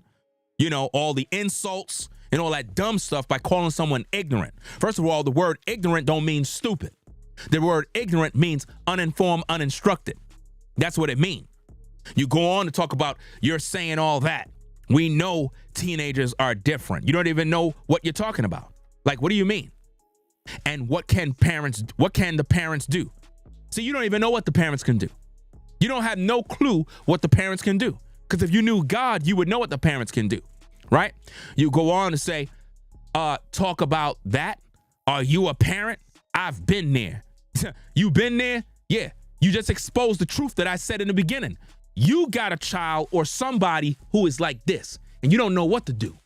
you know, all the insults and all that dumb stuff by calling someone ignorant. First of all, the word ignorant don't mean stupid. The word ignorant means uninformed, uninstructed. That's what it means. You go on to talk about you're saying all that. We know teenagers are different. You don't even know what you're talking about. Like, what do you mean? And what can the parents do? See, you don't even know what the parents can do. You don't have no clue what the parents can do. Because if you knew God, you would know what the parents can do, right? You go on to say, talk about that. Are you a parent? I've been there. You been there? Yeah. You just exposed the truth that I said in the beginning. You got a child or somebody who is like this, and you don't know what to do.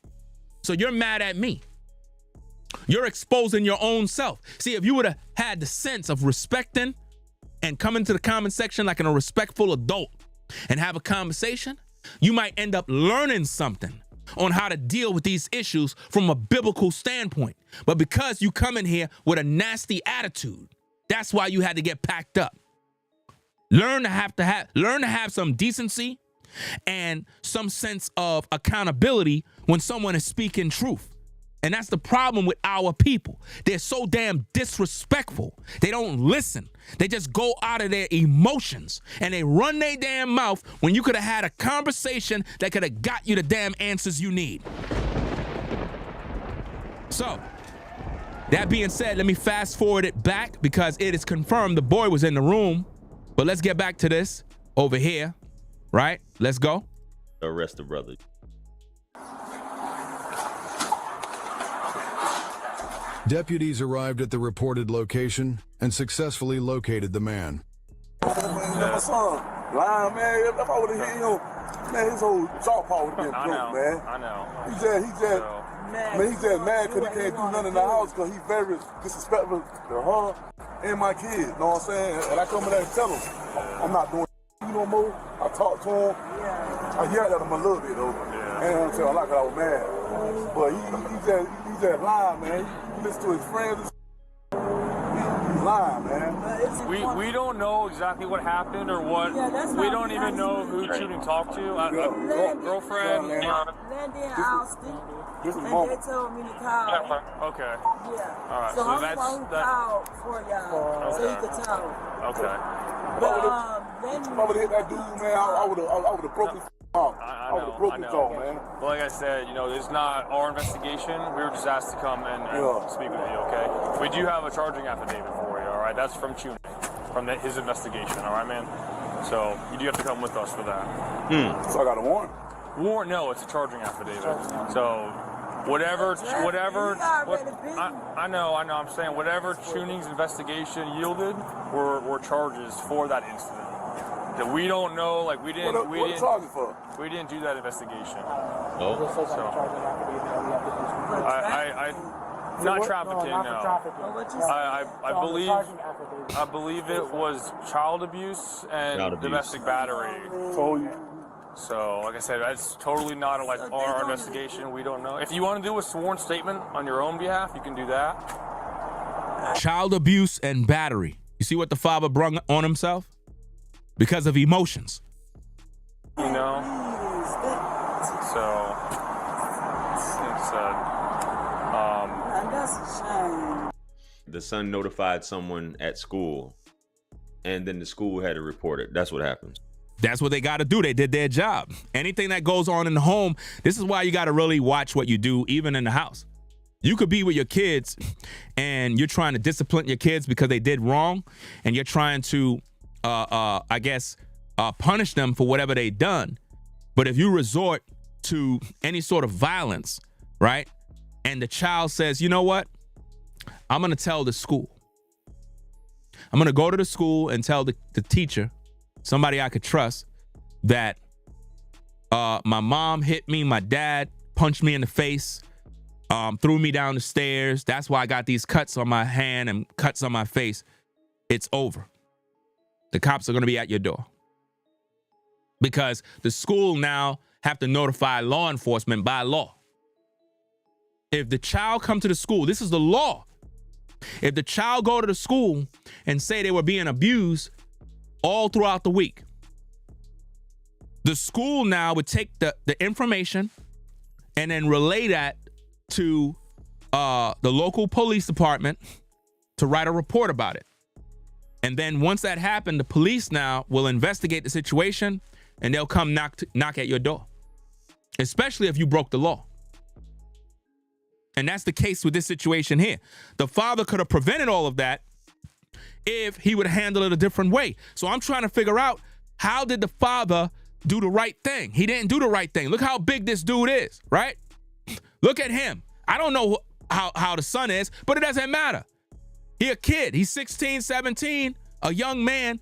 So you're mad at me. You're exposing your own self. See, if you would have had the sense of respecting and come into the comment section like a respectful adult and have a conversation, you might end up learning something on how to deal with these issues from a biblical standpoint. But because you come in here with a nasty attitude, that's why you had to get packed up. Learn to have some decency and some sense of accountability when someone is speaking truth. And that's the problem with our people. They're so damn disrespectful. They don't listen. They just go out of their emotions and they run their damn mouth when you could have had a conversation that could have got you the damn answers you need. So, that being said, let me fast forward it back because it is confirmed the boy was in the room. But let's get back to this over here, right? Let's go. Arrest the brother. Deputies arrived at the reported location and successfully located the man. My son, lying, man. If I would have hit him, man, his whole jaw paw would have been broke, man. I know. He's just mad because he can't do nothing in the house because he's very disrespectful to her and my kids, you know what I'm saying? And I come in there and tell him, I'm not doing no more. I talk to him. I yelled at him a little bit, though. And until I was mad. But he just lying, man. He listen to his friends. He's lying, man. We don't know exactly what happened or what. We don't even know who Shooting talked to. Girlfriend. Landon Austin. This is and mom. they told me to call. Okay. Yeah. All right. So I'm the that's one who called for y'all, so you could talk. Okay. But then If I would have hit that dude, man, I would have broke his mouth. I would have broke his jaw, man. Well, like I said, it's not our investigation. We were just asked to come and speak with you, okay? We do have a charging affidavit for you, all right? That's from Tuning, from his investigation, all right, man? So you do have to come with us for that. So I got a warrant? Warrant? No, it's a charging affidavit. So whatever. I know. I'm saying whatever Tuning's investigation yielded were charges for that incident. That we don't know, like we didn't do that investigation. Oh. So not trafficking, no. I believe it was child abuse and domestic battery. So, like I said, that's totally not our investigation. We don't know. If you want to do a sworn statement on your own behalf, you can do that. Child abuse and battery. You see what the father brung on himself? Because of emotions. So, that's a shame. The son notified someone at school, and then the school had to report it. That's what happens. That's what they got to do. They did their job. Anything that goes on in the home, this is why you got to really watch what you do, even in the house. You could be with your kids and you're trying to discipline your kids because they did wrong, and you're trying to, punish them for whatever they done. But if you resort to any sort of violence, right, and the child says, you know what, I'm going to tell the school. I'm going to go to the school and tell the teacher, somebody I could trust, that my mom hit me, my dad punched me in the face, threw me down the stairs. That's why I got these cuts on my hand and cuts on my face. it's over. The cops are going to be at your door. Because the school now have to notify law enforcement by law. If the child come to the school, this is the law. If the child go to the school and say they were being abused all throughout the week, the school now would take the information and then relay that to the local police department to write a report about it. And then once that happened, the police now will investigate the situation and they'll come knock at your door, especially if you broke the law. And that's the case with this situation here. The father could have prevented all of that if he would handle it a different way. So I'm trying to figure out, how did the father do the right thing? He didn't do the right thing. Look how big this dude is, right? Look at him. I don't know how the son is, but it doesn't matter. He a kid. He's 16, 17, a young man.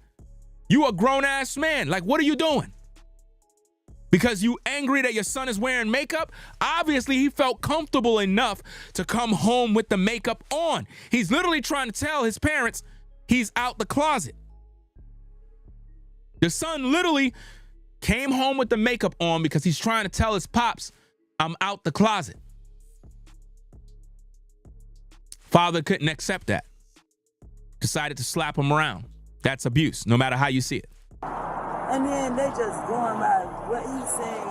You a grown-ass man. Like, what are you doing? Because you angry that your son is wearing makeup? Obviously, he felt comfortable enough to come home with the makeup on. He's literally trying to tell his parents he's out the closet. The son literally came home with the makeup on because he's trying to tell his pops, I'm out the closet. Father couldn't accept that. Decided to slap him around. That's abuse, no matter how you see it. And then they just going by what he's saying.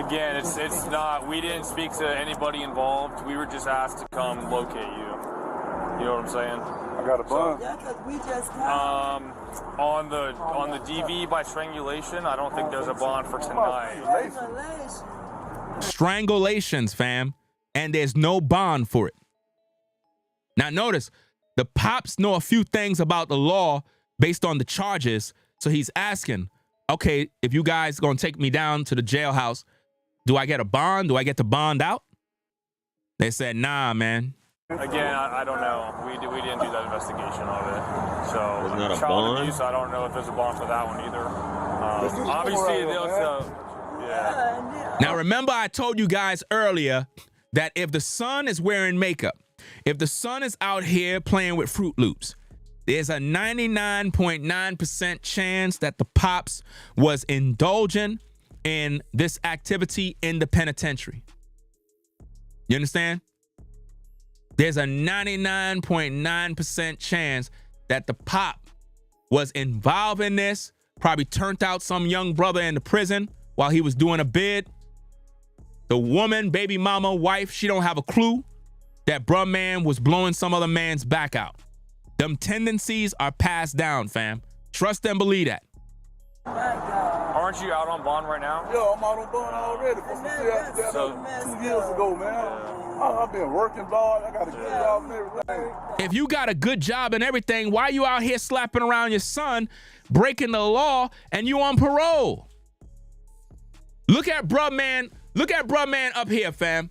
Again, it's not, we didn't speak to anybody involved. We were just asked to come locate you. You know what I'm saying? I got a bun. Yeah, because we just on the DV by strangulation, I don't think there's a bond for tonight. Strangulations, fam. And there's no bond for it. Now notice, the pops know a few things about the law based on the charges. So he's asking, okay, if you guys gonna take me down to the jailhouse, do I get a bond? Do I get to bond out? They said, nah, man. Again, I don't know. We didn't do that investigation of it. So There's not a child bond? abuse, I don't know if there's a bond for that one either. Obviously, yeah. Now remember, I told you guys earlier that if the son is wearing makeup, if the son is out here playing with Fruit Loops, there's a 99.9% chance that the pops was indulging in this activity in the penitentiary. You understand? There's a 99.9% chance that the pop was involved in this, probably turned out some young brother in the prison while he was doing a bid. The woman, baby mama, wife, she don't have a clue that bruh man was blowing some other man's back out. Them tendencies are passed down, fam. Trust and believe that. Aren't you out on bond right now? Yo, I'm out on bond already. So 2 years ago, man. I've been working, dog. I got a good job and everything. If you got a good job and everything, why you out here slapping around your son, breaking the law, and you on parole? Look at bruh man. Look at bruh man up here, fam.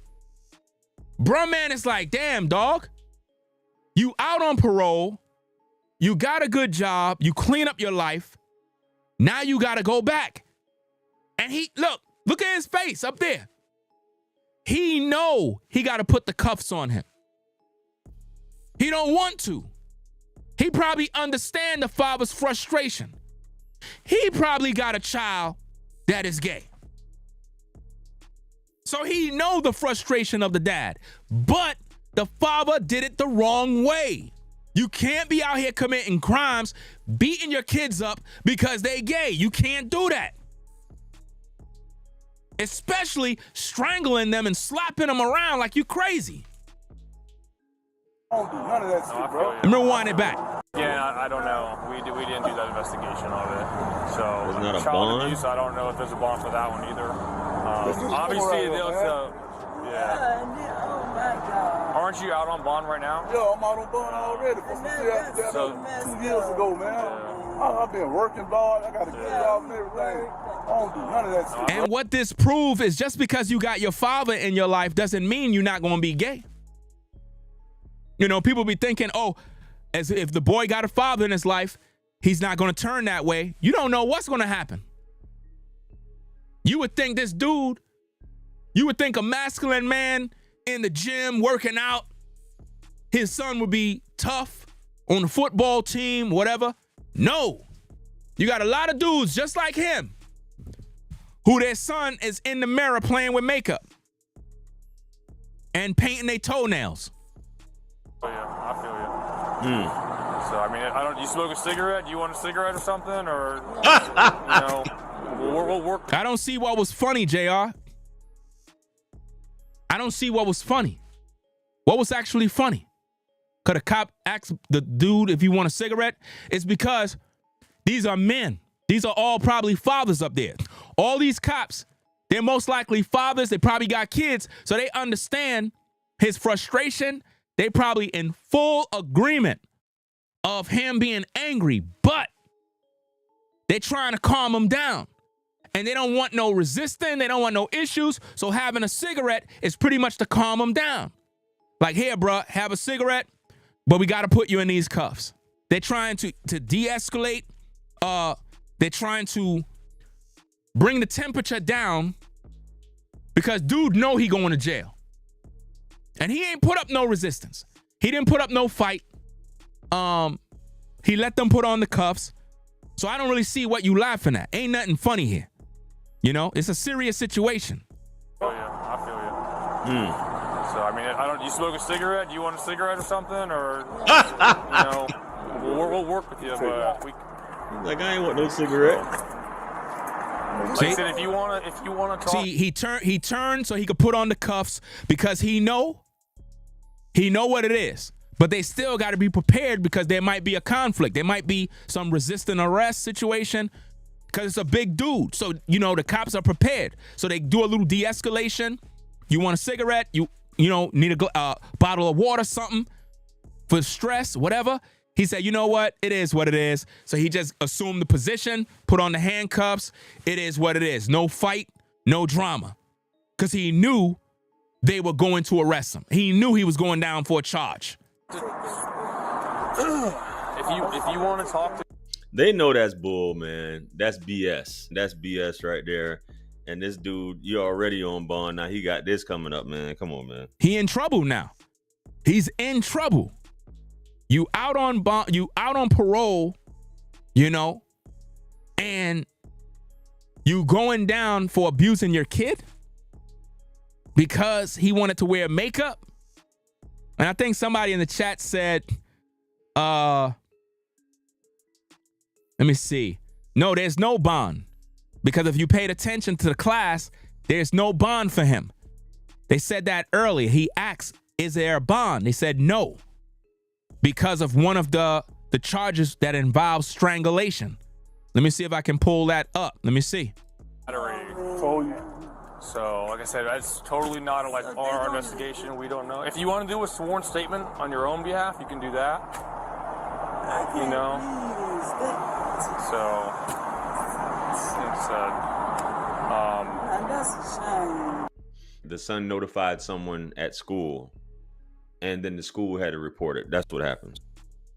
Bruh man is like, damn, dog. You out on parole. You got a good job. You clean up your life. Now you got to go back. And look at his face up there. He know he got to put the cuffs on him. He don't want to. He probably understand the father's frustration. He probably got a child that is gay. So he know the frustration of the dad, but the father did it the wrong way. You can't be out here committing crimes, beating your kids up because they gay. You can't do that. Especially strangling them and slapping them around like you crazy. I don't do none of that shit, bro. Let me rewind it back. Yeah, I don't know. We didn't do that investigation of it. So There's not a child bond? abuse, I don't know if there's a bond for that one either. Obviously, yeah. Oh my God. Aren't you out on bond right now? Yo, I'm out on bond already. So 2 years ago, man. I've been working, dog. I got a good job and everything. I don't do none of that shit. And what this proves is just because you got your father in your life doesn't mean you're not going to be gay. You know, people be thinking, oh, as if the boy got a father in his life, he's not going to turn that way. You don't know what's going to happen. You would think this dude, you would think a masculine man in the gym working out, his son would be tough, on the football team, whatever. No. You got a lot of dudes just like him who their son is in the mirror playing with makeup and painting their toenails. Oh, yeah, I feel you. So, I mean, you smoke a cigarette? Do you want a cigarette or something? Or, we'll work. I don't see what was funny, JR. I don't see what was funny. What was actually funny? Could a cop ask the dude if he want a cigarette? It's because these are men. These are all probably fathers up there. All these cops, they're most likely fathers. They probably got kids, so they understand his frustration. They probably in full agreement of him being angry, but they're trying to calm him down. And they don't want no resistance. They don't want no issues. So having a cigarette is pretty much to calm him down. Like, here, bruh, have a cigarette, but we got to put you in these cuffs. They're trying to de-escalate. They're trying to bring the temperature down because dude know he going to jail. And he ain't put up no resistance. He didn't put up no fight. He let them put on the cuffs. So I don't really see what you laughing at. Ain't nothing funny here. You know, it's a serious situation. Oh, yeah, I feel you. So, I mean, you smoke a cigarette? Do you want a cigarette or something? Or, we'll work with you, but like, I ain't want no cigarette. Like I said, if you want to talk. See, he turned so he could put on the cuffs because he know what it is. But they still got to be prepared because there might be a conflict. There might be some resistant arrest situation because it's a big dude. So, the cops are prepared. So they do a little de-escalation. You want a cigarette? You need a bottle of water, something for stress, whatever. He said, you know what? It is what it is. So he just assumed the position, put on the handcuffs. It is what it is. No fight, no drama. Because he knew they were going to arrest him. He knew he was going down for a charge. If you want to talk to, they know that's bull, man. That's BS. That's BS right there. And this dude, you're already on bond. Now he got this coming up, man. Come on, man. He in trouble now. He's in trouble. You out on bond, you out on parole, and you going down for abusing your kid because he wanted to wear makeup. And I think somebody in the chat said, let me see. No, there's no bond. Because if you paid attention to the class, there's no bond for him. They said that earlier. He asked, is there a bond? They said no. Because of one of the charges that involves strangulation. Let me see if I can pull that up. Let me see. So, like I said, that's totally not our investigation. We don't know. If you want to do a sworn statement on your own behalf, you can do that. So, it's that's a shame. The son notified someone at school, and then the school had to report it. That's what happens.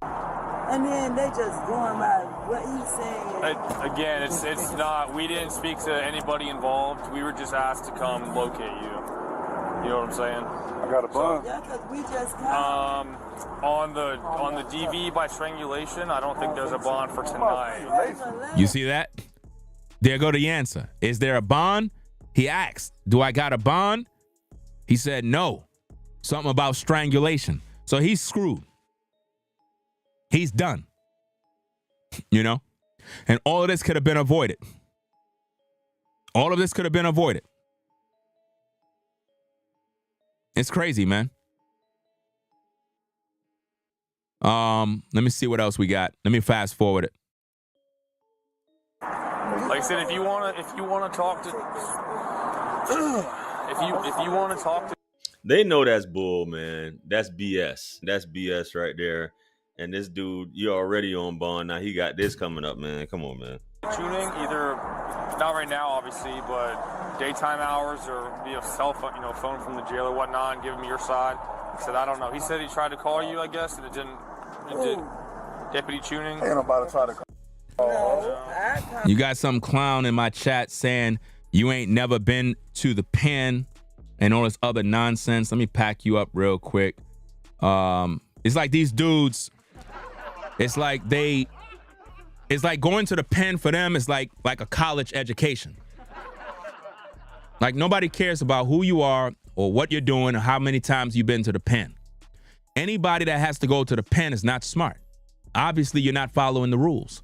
And then they just going by what he said. Again, it's not. We didn't speak to anybody involved. We were just asked to come locate you. You know what I'm saying? I got a bond. Yeah, because we just come. On the DV by strangulation, I don't think there's a bond for tonight. You see that? There go the answer. Is there a bond? He asked, do I got a bond? He said no. Something about strangulation. So he's screwed. He's done. And all of this could have been avoided. All of this could have been avoided. It's crazy, man. Let me see what else we got. Let me fast forward it. Like I said, if you want to talk to, if you want to talk to, they know that's bull, man. That's BS. That's BS right there. And this dude, you're already on bond. Now he got this coming up, man. Come on, man. Tuning either not right now, obviously, but daytime hours or via cell phone, phone from the jail or whatnot, and give me your side. He said, I don't know. He said he tried to call you, I guess, and it didn't. Deputy tuning. Ain't nobody try to call. You got some clown in my chat saying you ain't never been to the pen and all this other nonsense. Let me pack you up real quick. It's like these dudes, It's like going to the pen for them is like a college education. Like nobody cares about who you are or what you're doing or how many times you've been to the pen. Anybody that has to go to the pen is not smart. Obviously, you're not following the rules.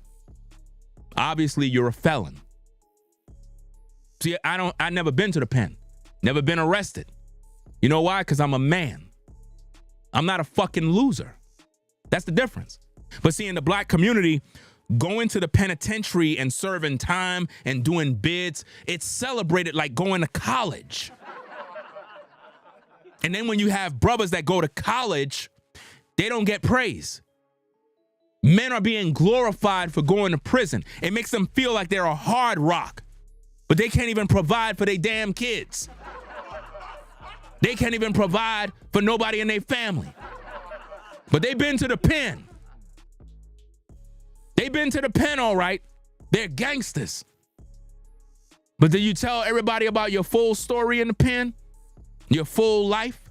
Obviously, you're a felon. See, I never been to the pen. Never been arrested. You know why? Because I'm a man. I'm not a fucking loser. That's the difference. But see, in the black community, going to the penitentiary and serving time and doing bids, it's celebrated like going to college. And then when you have brothers that go to college, they don't get praise. Men are being glorified for going to prison. It makes them feel like they're a hard rock, but they can't even provide for their damn kids. They can't even provide for nobody in their family. But they've been to the pen. They've been to the pen, all right. They're gangsters. But do you tell everybody about your full story in the pen? Your full life?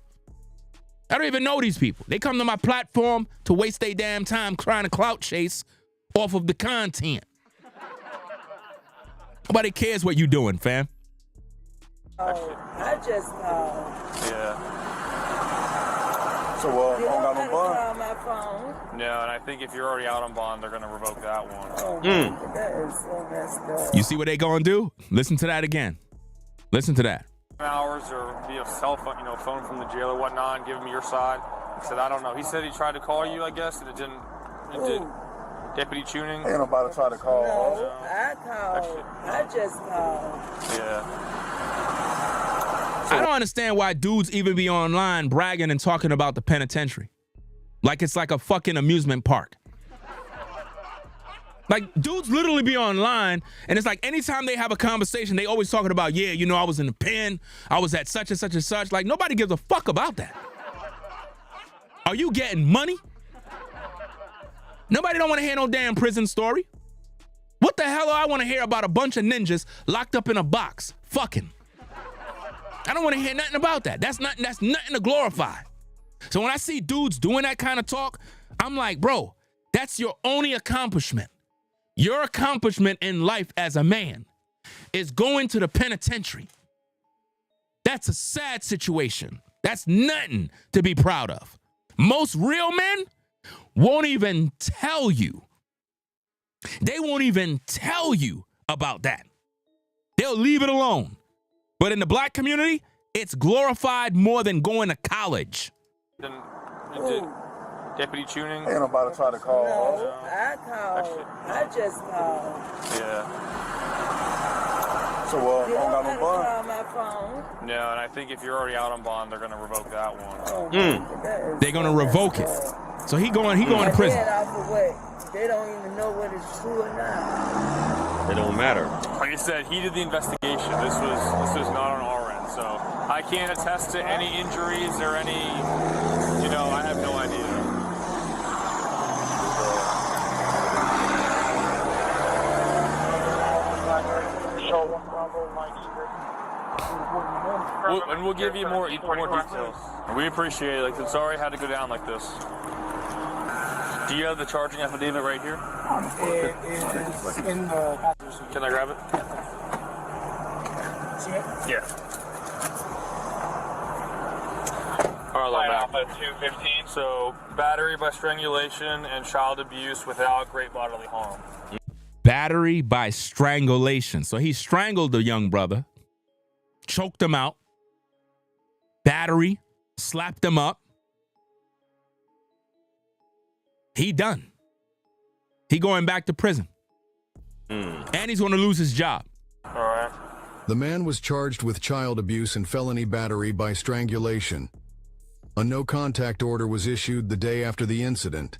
I don't even know these people. They come to my platform to waste their damn time trying to clout chase off of the content. Nobody cares what you doing, fam. Oh, I just called. Yeah. So, I don't got no bond? Call my phone. No, and I think if you're already out on bond, they're going to revoke that one. Oh, that is so messed up. You see what they gonna do? Listen to that again. Listen to that. Hours or via cell phone, phone from the jail or whatnot, and give him your side. He said, I don't know. He said he tried to call you, I guess, and it did. Deputy tuning. Ain't nobody try to call. No, I called. I just called. Yeah. I don't understand why dudes even be online bragging and talking about the penitentiary. Like it's like a fucking amusement park. Like dudes literally be online and it's like anytime they have a conversation, they always talking about, yeah, I was in the pen. I was at such and such and such. Like nobody gives a fuck about that. Are you getting money? Nobody don't want to hear no damn prison story. What the hell do I want to hear about a bunch of ninjas locked up in a box? Fucking. I don't want to hear nothing about that. That's nothing to glorify. So when I see dudes doing that kind of talk, I'm like, bro, that's your only accomplishment. Your accomplishment in life as a man is going to the penitentiary. That's a sad situation. That's nothing to be proud of. Most real men won't even tell you. They won't even tell you about that. They'll leave it alone. But in the black community, it's glorified more than going to college. Deputy tuning. Ain't nobody try to call. No, I called. I just called. Yeah. So, I don't got no bond? Call my phone. No, and I think if you're already out on bond, they're going to revoke that one. Oh, They're going to revoke it. So he going to prison. They don't even know whether it's true or not. It don't matter. Like I said, he did the investigation. This was not on our end, so I can't attest to any injuries or any. I have no idea. We'll give you more details. We appreciate it. I'm sorry I had to go down like this. Do you have the charging affidavit right here? It's in the... Can I grab it? Yeah. All right, Alpha 215. So, battery by strangulation and child abuse without great bodily harm. Battery by strangulation. So he strangled the young brother, choked him out, battery, slapped him up. He done. He going back to prison. And he's going to lose his job. All right. The man was charged with child abuse and felony battery by strangulation. A no-contact order was issued the day after the incident.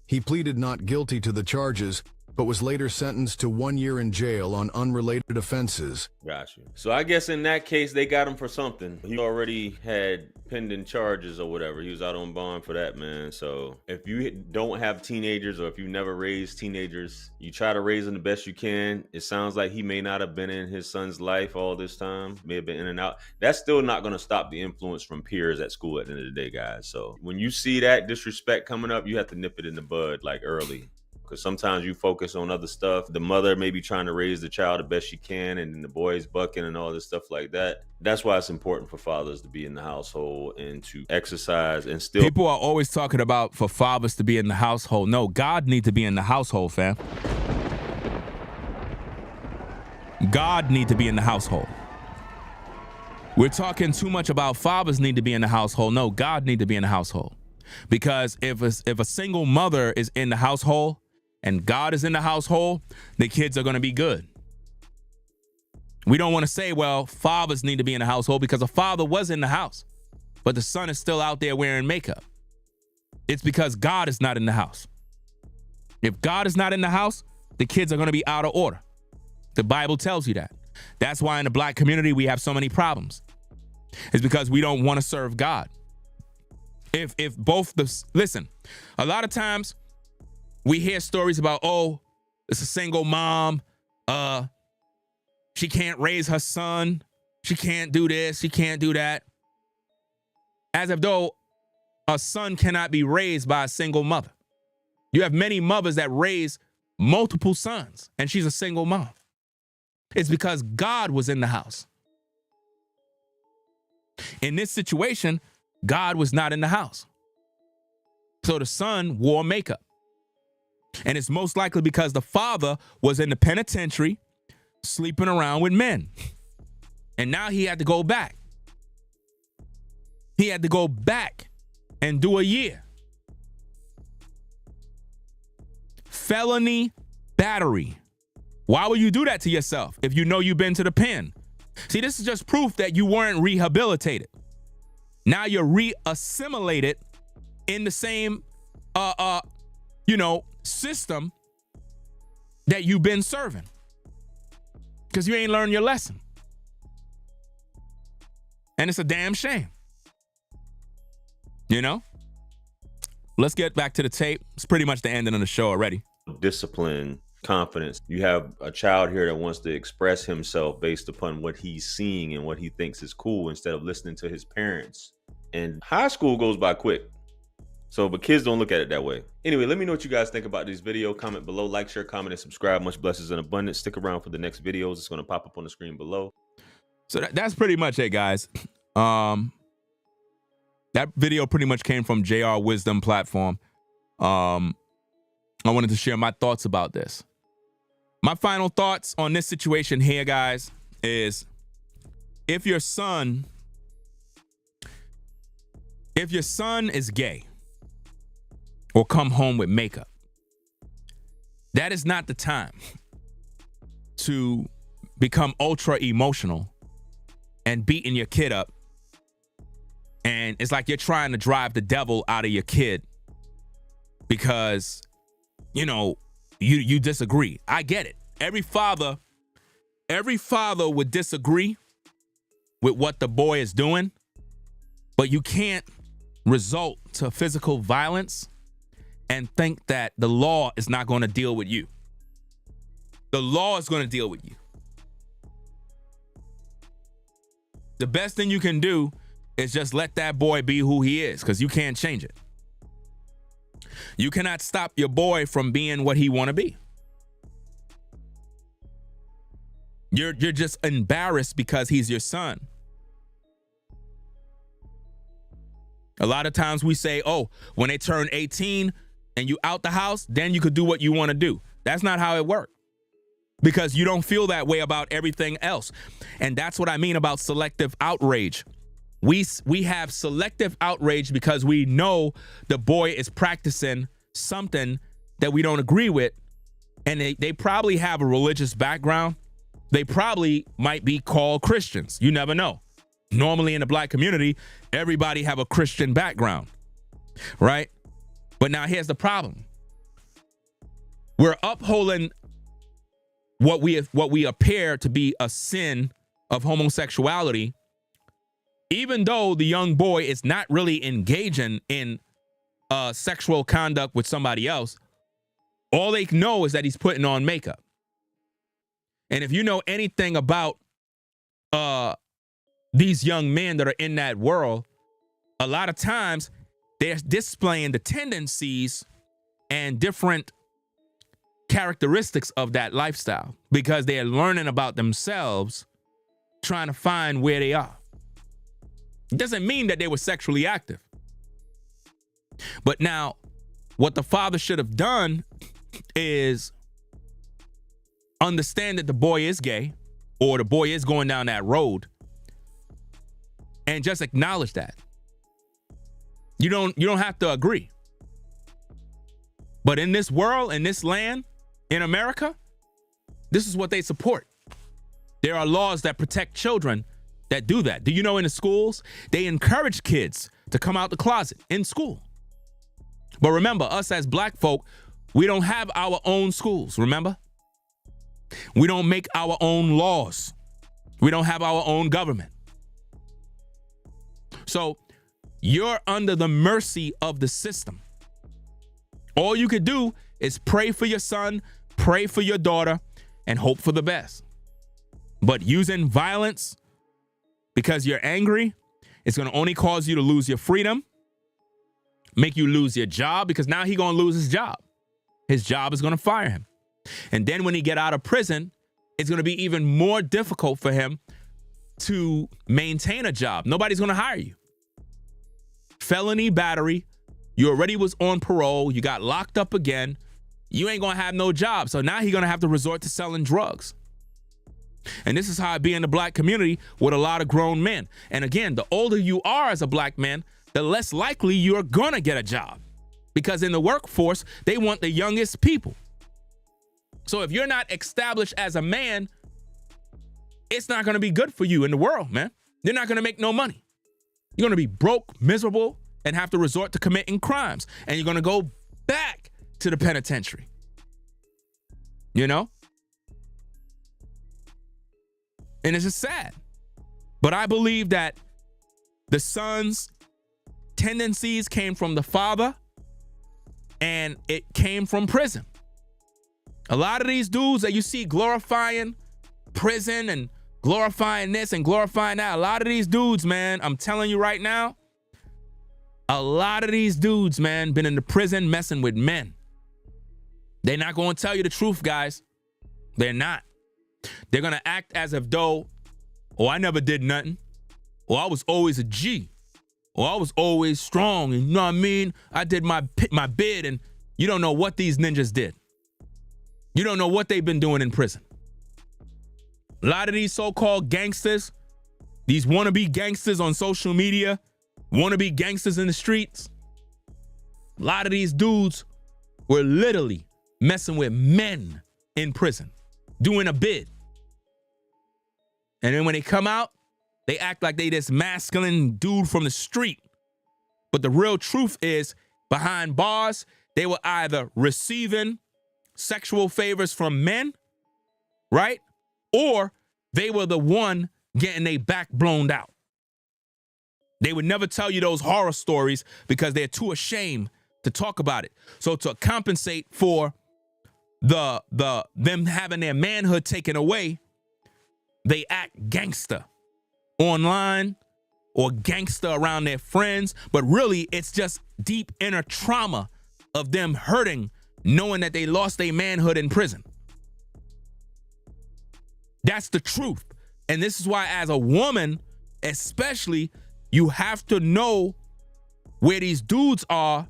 He pleaded not guilty to the charges, but was later sentenced to 1 year in jail on unrelated offenses. Got you. So I guess in that case, they got him for something. He already had pending charges or whatever. He was out on bond for that, man. So if you don't have teenagers, or if you never raised teenagers, you try to raise them the best you can. It sounds like he may not have been in his son's life all this time, may have been in and out. That's still not going to stop the influence from peers at school at the end of the day, guys. So when you see that disrespect coming up, you have to nip it in the bud like early. Because sometimes you focus on other stuff. The mother may be trying to raise the child the best she can, and the boy's bucking and all this stuff like that. That's why it's important for fathers to be in the household and to exercise and still. People are always talking about for fathers to be in the household. No, God need to be in the household, fam. God need to be in the household. We're talking too much about fathers need to be in the household. No, God need to be in the household. Because if a single mother is in the household, and God is in the household, the kids are going to be good. We don't want to say, well, fathers need to be in the household, because a father was in the house, but the son is still out there wearing makeup. It's because God is not in the house. If God is not in the house, the kids are going to be out of order. The Bible tells you that. That's why in the black community we have so many problems. It's because we don't want to serve God. Listen, a lot of times we hear stories about, oh, it's a single mom. She can't raise her son. She can't do this. She can't do that. As if though a son cannot be raised by a single mother. You have many mothers that raise multiple sons, and she's a single mom. It's because God was in the house. In this situation, God was not in the house. So the son wore makeup. And it's most likely because the father was in the penitentiary sleeping around with men. And now he had to go back. He had to go back and do a year. Felony battery. Why would you do that to yourself if you know you've been to the pen? See, this is just proof that you weren't rehabilitated. Now you're re-assimilated in the same, system that you've been serving, because you ain't learned your lesson. And it's a damn shame. Let's get back to the tape. It's pretty much the ending of the show already. Discipline, confidence. You have a child here that wants to express himself based upon what he's seeing and what he thinks is cool, instead of listening to his parents. And high school goes by quick. But kids don't look at it that way. Anyway, let me know what you guys think about this video. Comment below, like, share, comment, and subscribe. Much blessings and abundance. Stick around for the next videos. It's going to pop up on the screen below. So that's pretty much it, guys. That video pretty much came from JR Wisdom platform. I wanted to share my thoughts about this. My final thoughts on this situation here, guys, is if your son is gay or come home with makeup, that is not the time to become ultra emotional and beating your kid up. And it's like you're trying to drive the devil out of your kid because, you disagree. I get it. Every father would disagree with what the boy is doing, but you can't result to physical violence and think that the law is not going to deal with you. The law is going to deal with you. The best thing you can do is just let that boy be who he is, because you can't change it. You cannot stop your boy from being what he want to be. You're just embarrassed because he's your son. A lot of times we say, oh, when they turn 18 and you out the house, then you could do what you want to do. That's not how it works, because you don't feel that way about everything else. And that's what I mean about selective outrage. We have selective outrage because we know the boy is practicing something that we don't agree with, and they probably have a religious background. They probably might be called Christians. You never know. Normally in the black community, everybody have a Christian background, right? But now here's the problem. We're upholding what we appear to be a sin of homosexuality, even though the young boy is not really engaging in sexual conduct with somebody else. All they know is that he's putting on makeup. And if you know anything about these young men that are in that world, a lot of times they're displaying the tendencies and different characteristics of that lifestyle because they're learning about themselves, trying to find where they are. It doesn't mean that they were sexually active. But now, what the father should have done is understand that the boy is gay or the boy is going down that road and just acknowledge that. You don't have to agree. But in this world, in this land, in America, this is what they support. There are laws that protect children that do that. Do you know in the schools, they encourage kids to come out the closet in school. But remember, us as black folk, we don't have our own schools, remember? We don't make our own laws. We don't have our own government. So you're under the mercy of the system. All you could do is pray for your son, pray for your daughter, and hope for the best. But using violence because you're angry, it's going to only cause you to lose your freedom, make you lose your job, because now he's going to lose his job. His job is going to fire him. And then when he get out of prison, it's going to be even more difficult for him to maintain a job. Nobody's going to hire you. Felony battery. You already was on parole. You got locked up again. You ain't going to have no job. So now he's going to have to resort to selling drugs. And this is how it be in the black community with a lot of grown men. And again, the older you are as a black man, the less likely you're going to get a job. Because in the workforce, they want the youngest people. So if you're not established as a man, it's not going to be good for you in the world, man. You're not going to make no money. You're going to be broke, miserable, and have to resort to committing crimes. And you're going to go back to the penitentiary. You know? And it's just sad. But I believe that the son's tendencies came from the father and it came from prison. A lot of these dudes that you see glorifying prison and glorifying this and glorifying that, a lot of these dudes, man, I'm telling you right now, a lot of these dudes, man, been in the prison messing with men. They're not going to tell you the truth, guys. They're not. They're going to act as if though, oh, I never did nothing. Or I was always a G. Or I was always strong. And you know what I mean? I did my bid, and you don't know what these ninjas did. You don't know what they've been doing in prison. A lot of these so-called gangsters, these wannabe gangsters on social media, wannabe gangsters in the streets, a lot of these dudes were literally messing with men in prison, doing a bid. And then when they come out, they act like they this masculine dude from the street. But the real truth is, behind bars, they were either receiving sexual favors from men, right? Or they were the one getting their back blown out. They would never tell you those horror stories because they're too ashamed to talk about it. So to compensate for them having their manhood taken away, they act gangster online or gangster around their friends, but really it's just deep inner trauma of them hurting, knowing that they lost their manhood in prison. That's the truth. And this is why, as a woman, especially, you have to know where these dudes are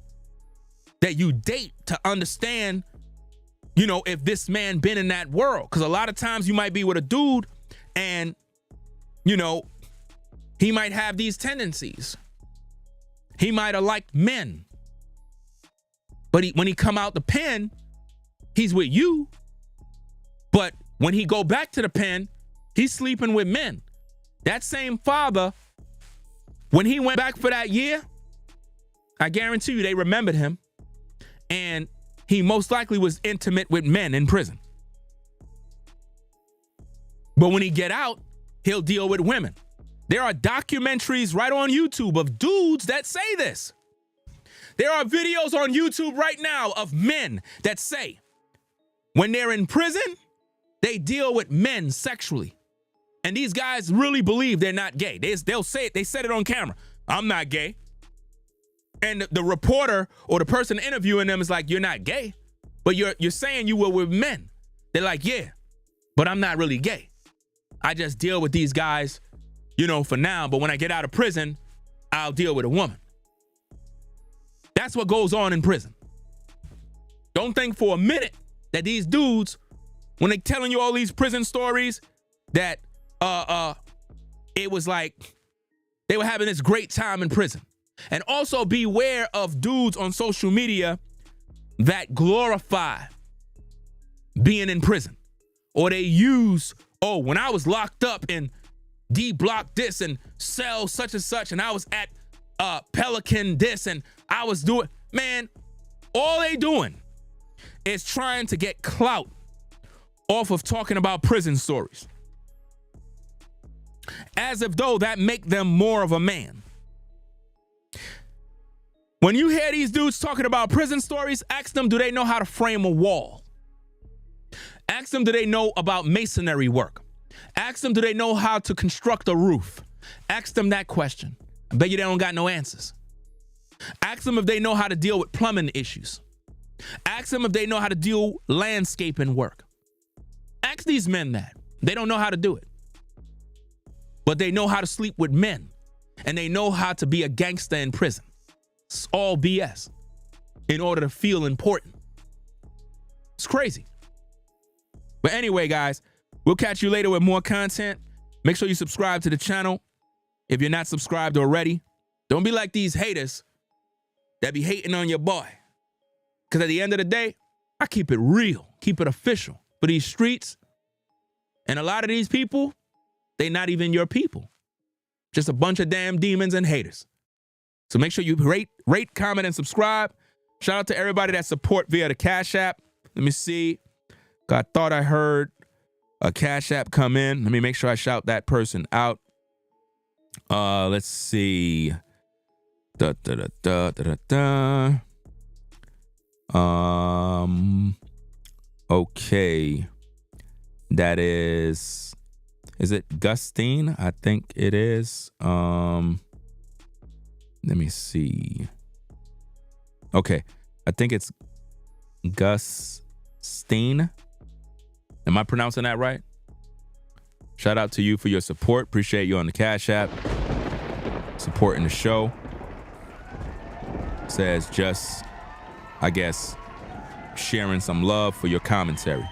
that you date to understand, you know, if this man been in that world. Because a lot of times you might be with a dude and, you know, he might have these tendencies. He might have liked men. But when he come out the pen, he's with you. But when he go back to the pen, he's sleeping with men. That same father, when he went back for that year, I guarantee you they remembered him. And he most likely was intimate with men in prison. But when he get out, he'll deal with women. There are documentaries right on YouTube of dudes that say this. There are videos on YouTube right now of men that say when they're in prison, they deal with men sexually. And these guys really believe they're not gay. They'll say it. They said it on camera. I'm not gay. And the reporter or the person interviewing them is like, you're not gay, but you're saying you were with men. They're like, yeah, but I'm not really gay. I just deal with these guys, for now. But when I get out of prison, I'll deal with a woman. That's what goes on in prison. Don't think for a minute that these dudes, when they're telling you all these prison stories, that it was like they were having this great time in prison. And also beware of dudes on social media that glorify being in prison. Or they use, when I was locked up in D block this and cell such and such, and I was at Pelican this and I was doing, man, all they doing is trying to get clout off of talking about prison stories. As if though that make them more of a man. When you hear these dudes talking about prison stories, ask them, do they know how to frame a wall? Ask them, do they know about masonry work? Ask them, do they know how to construct a roof? Ask them that question. I bet you they don't got no answers. Ask them if they know how to deal with plumbing issues. Ask them if they know how to do landscaping work. Ask these men that. They don't know how to do it. But they know how to sleep with men. And they know how to be a gangster in prison. It's all BS in order to feel important. It's crazy. But anyway, guys, we'll catch you later with more content. Make sure you subscribe to the channel if you're not subscribed already. Don't be like these haters that be hating on your boy. Because at the end of the day, I keep it real, keep it official for these streets. And a lot of these people, they not even your people. Just a bunch of damn demons and haters. So make sure you rate, comment, and subscribe. Shout out to everybody that support via the Cash App. Let me see. I thought I heard a Cash App come in. Let me make sure I shout that person out. Let's see. Okay. That is it Gustine? I think it is. Let me see. Okay. I think it's Gustine. Am I pronouncing that right? Shout out to you for your support. Appreciate you on the Cash App. Supporting the show. Says just, I guess, sharing some love for your commentary.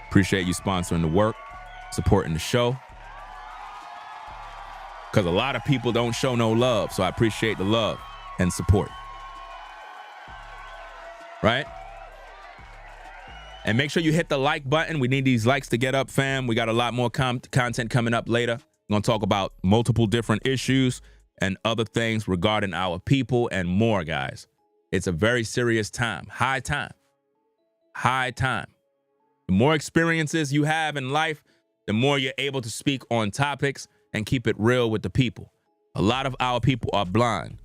Appreciate you sponsoring the work, supporting the show. Because a lot of people don't show no love, so I appreciate the love and support. Right? And make sure you hit the like button. We need these likes to get up, fam. We got a lot more content coming up later. We're going to talk about multiple different issues and other things regarding our people and more, guys. It's a very serious time. High time. High time. The more experiences you have in life, the more you're able to speak on topics and keep it real with the people. A lot of our people are blind.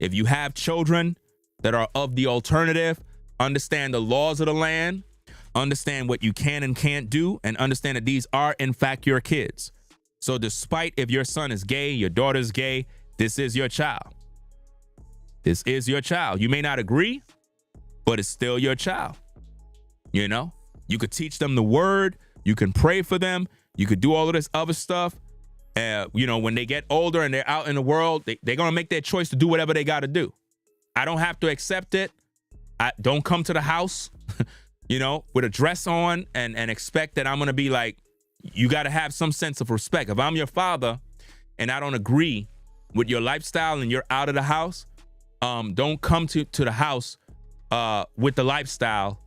If you have children that are of the alternative, understand the laws of the land, understand what you can and can't do, and understand that these are, in fact, your kids. So despite if your son is gay, your daughter's gay, this is your child. This is your child. You may not agree, but it's still your child. You know? You could teach them the word. You can pray for them. You could do all of this other stuff. When they get older and they're out in the world, they're going to make their choice to do whatever they got to do. I don't have to accept it. I don't come to the house, with a dress on and expect that I'm going to be like, you got to have some sense of respect. If I'm your father and I don't agree with your lifestyle and you're out of the house, don't come to the house with the lifestyle,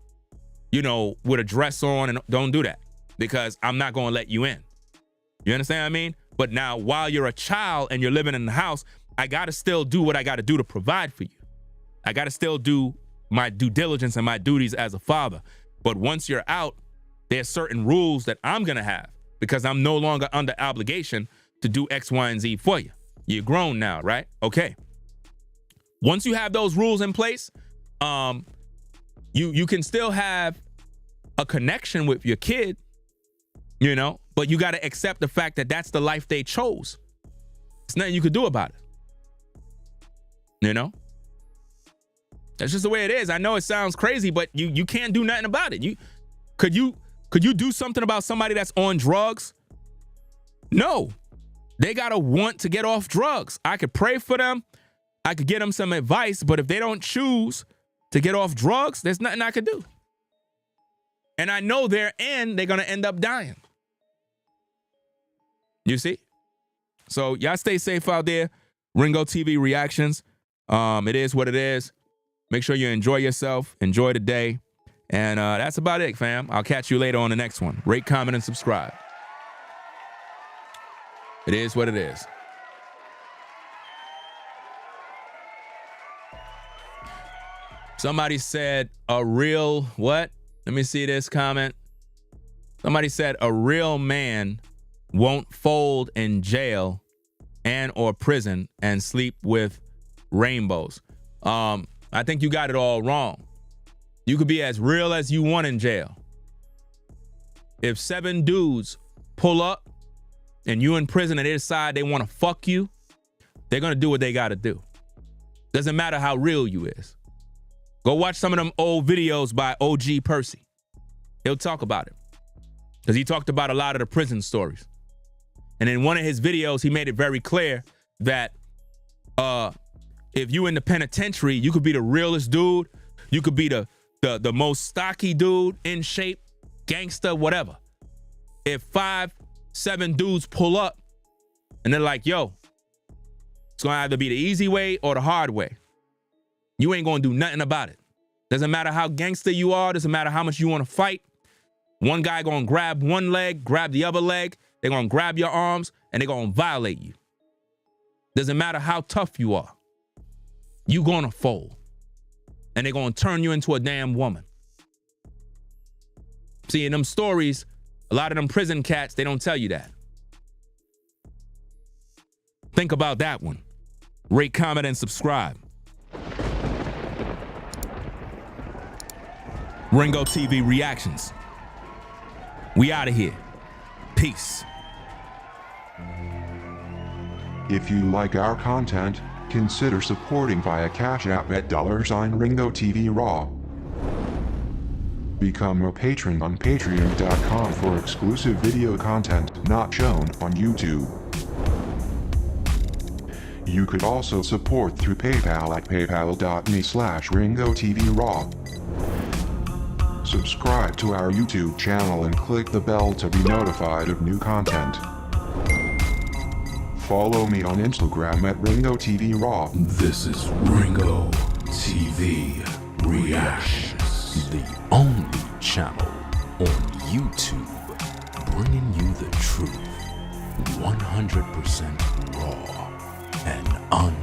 with a dress on, and don't do that because I'm not going to let you in. You understand what I mean? But now while you're a child and you're living in the house, I got to still do what I got to do to provide for you. I got to still do my due diligence and my duties as a father. But once you're out, there's certain rules that I'm going to have because I'm no longer under obligation to do X, Y, and Z for you. You're grown now, right? Okay. Once you have those rules in place, you can still have a connection with your kid, you know, but you got to accept the fact that that's the life they chose. There's nothing you could do about it. You know? That's just the way it is. I know it sounds crazy, but you can't do nothing about it. Could you do something about somebody that's on drugs? No. They got to want to get off drugs. I could pray for them. I could get them some advice, but if they don't choose to get off drugs, there's nothing I could do. And I know they're going to end up dying. You see? So y'all stay safe out there. Ringo TV reactions. It is what it is. Make sure you enjoy yourself. Enjoy the day. And that's about it, fam. I'll catch you later on the next one. Rate, comment, and subscribe. It is what it is. Somebody said a real what? Let me see this comment. Somebody said a real man won't fold in jail and or prison and sleep with rainbows. I think you got it all wrong. You could be as real as you want in jail. If 7 dudes pull up and you in prison and they decide they want to fuck you, they're going to do what they got to do. Doesn't matter how real you is. Go watch some of them old videos by OG Percy. He'll talk about it. Because he talked about a lot of the prison stories. And in one of his videos, he made it very clear that if you in the penitentiary, you could be the realest dude. You could be the most stocky dude, in shape, gangster, whatever. If 5, 7 dudes pull up and they're like, yo, it's going to either be the easy way or the hard way. You ain't going to do nothing about it. Doesn't matter how gangster you are. Doesn't matter how much you want to fight. One guy going to grab one leg, grab the other leg. They're going to grab your arms and they're going to violate you. Doesn't matter how tough you are. You going to fold. And they're going to turn you into a damn woman. See, in them stories, a lot of them prison cats, they don't tell you that. Think about that one. Rate, comment, and subscribe. Ringo TV reactions. We out of here. Peace. If you like our content, consider supporting via Cash App at $Ringo TV Raw. Become a patron on patreon.com for exclusive video content not shown on YouTube. You could also support through PayPal at paypal.me/Ringo TV Raw. Subscribe to our YouTube channel and click the bell to be notified of new content. Follow me on Instagram at Ringo TV Raw. This is Ringo TV Reactions, the only channel on YouTube bringing you the truth 100% raw and uncut.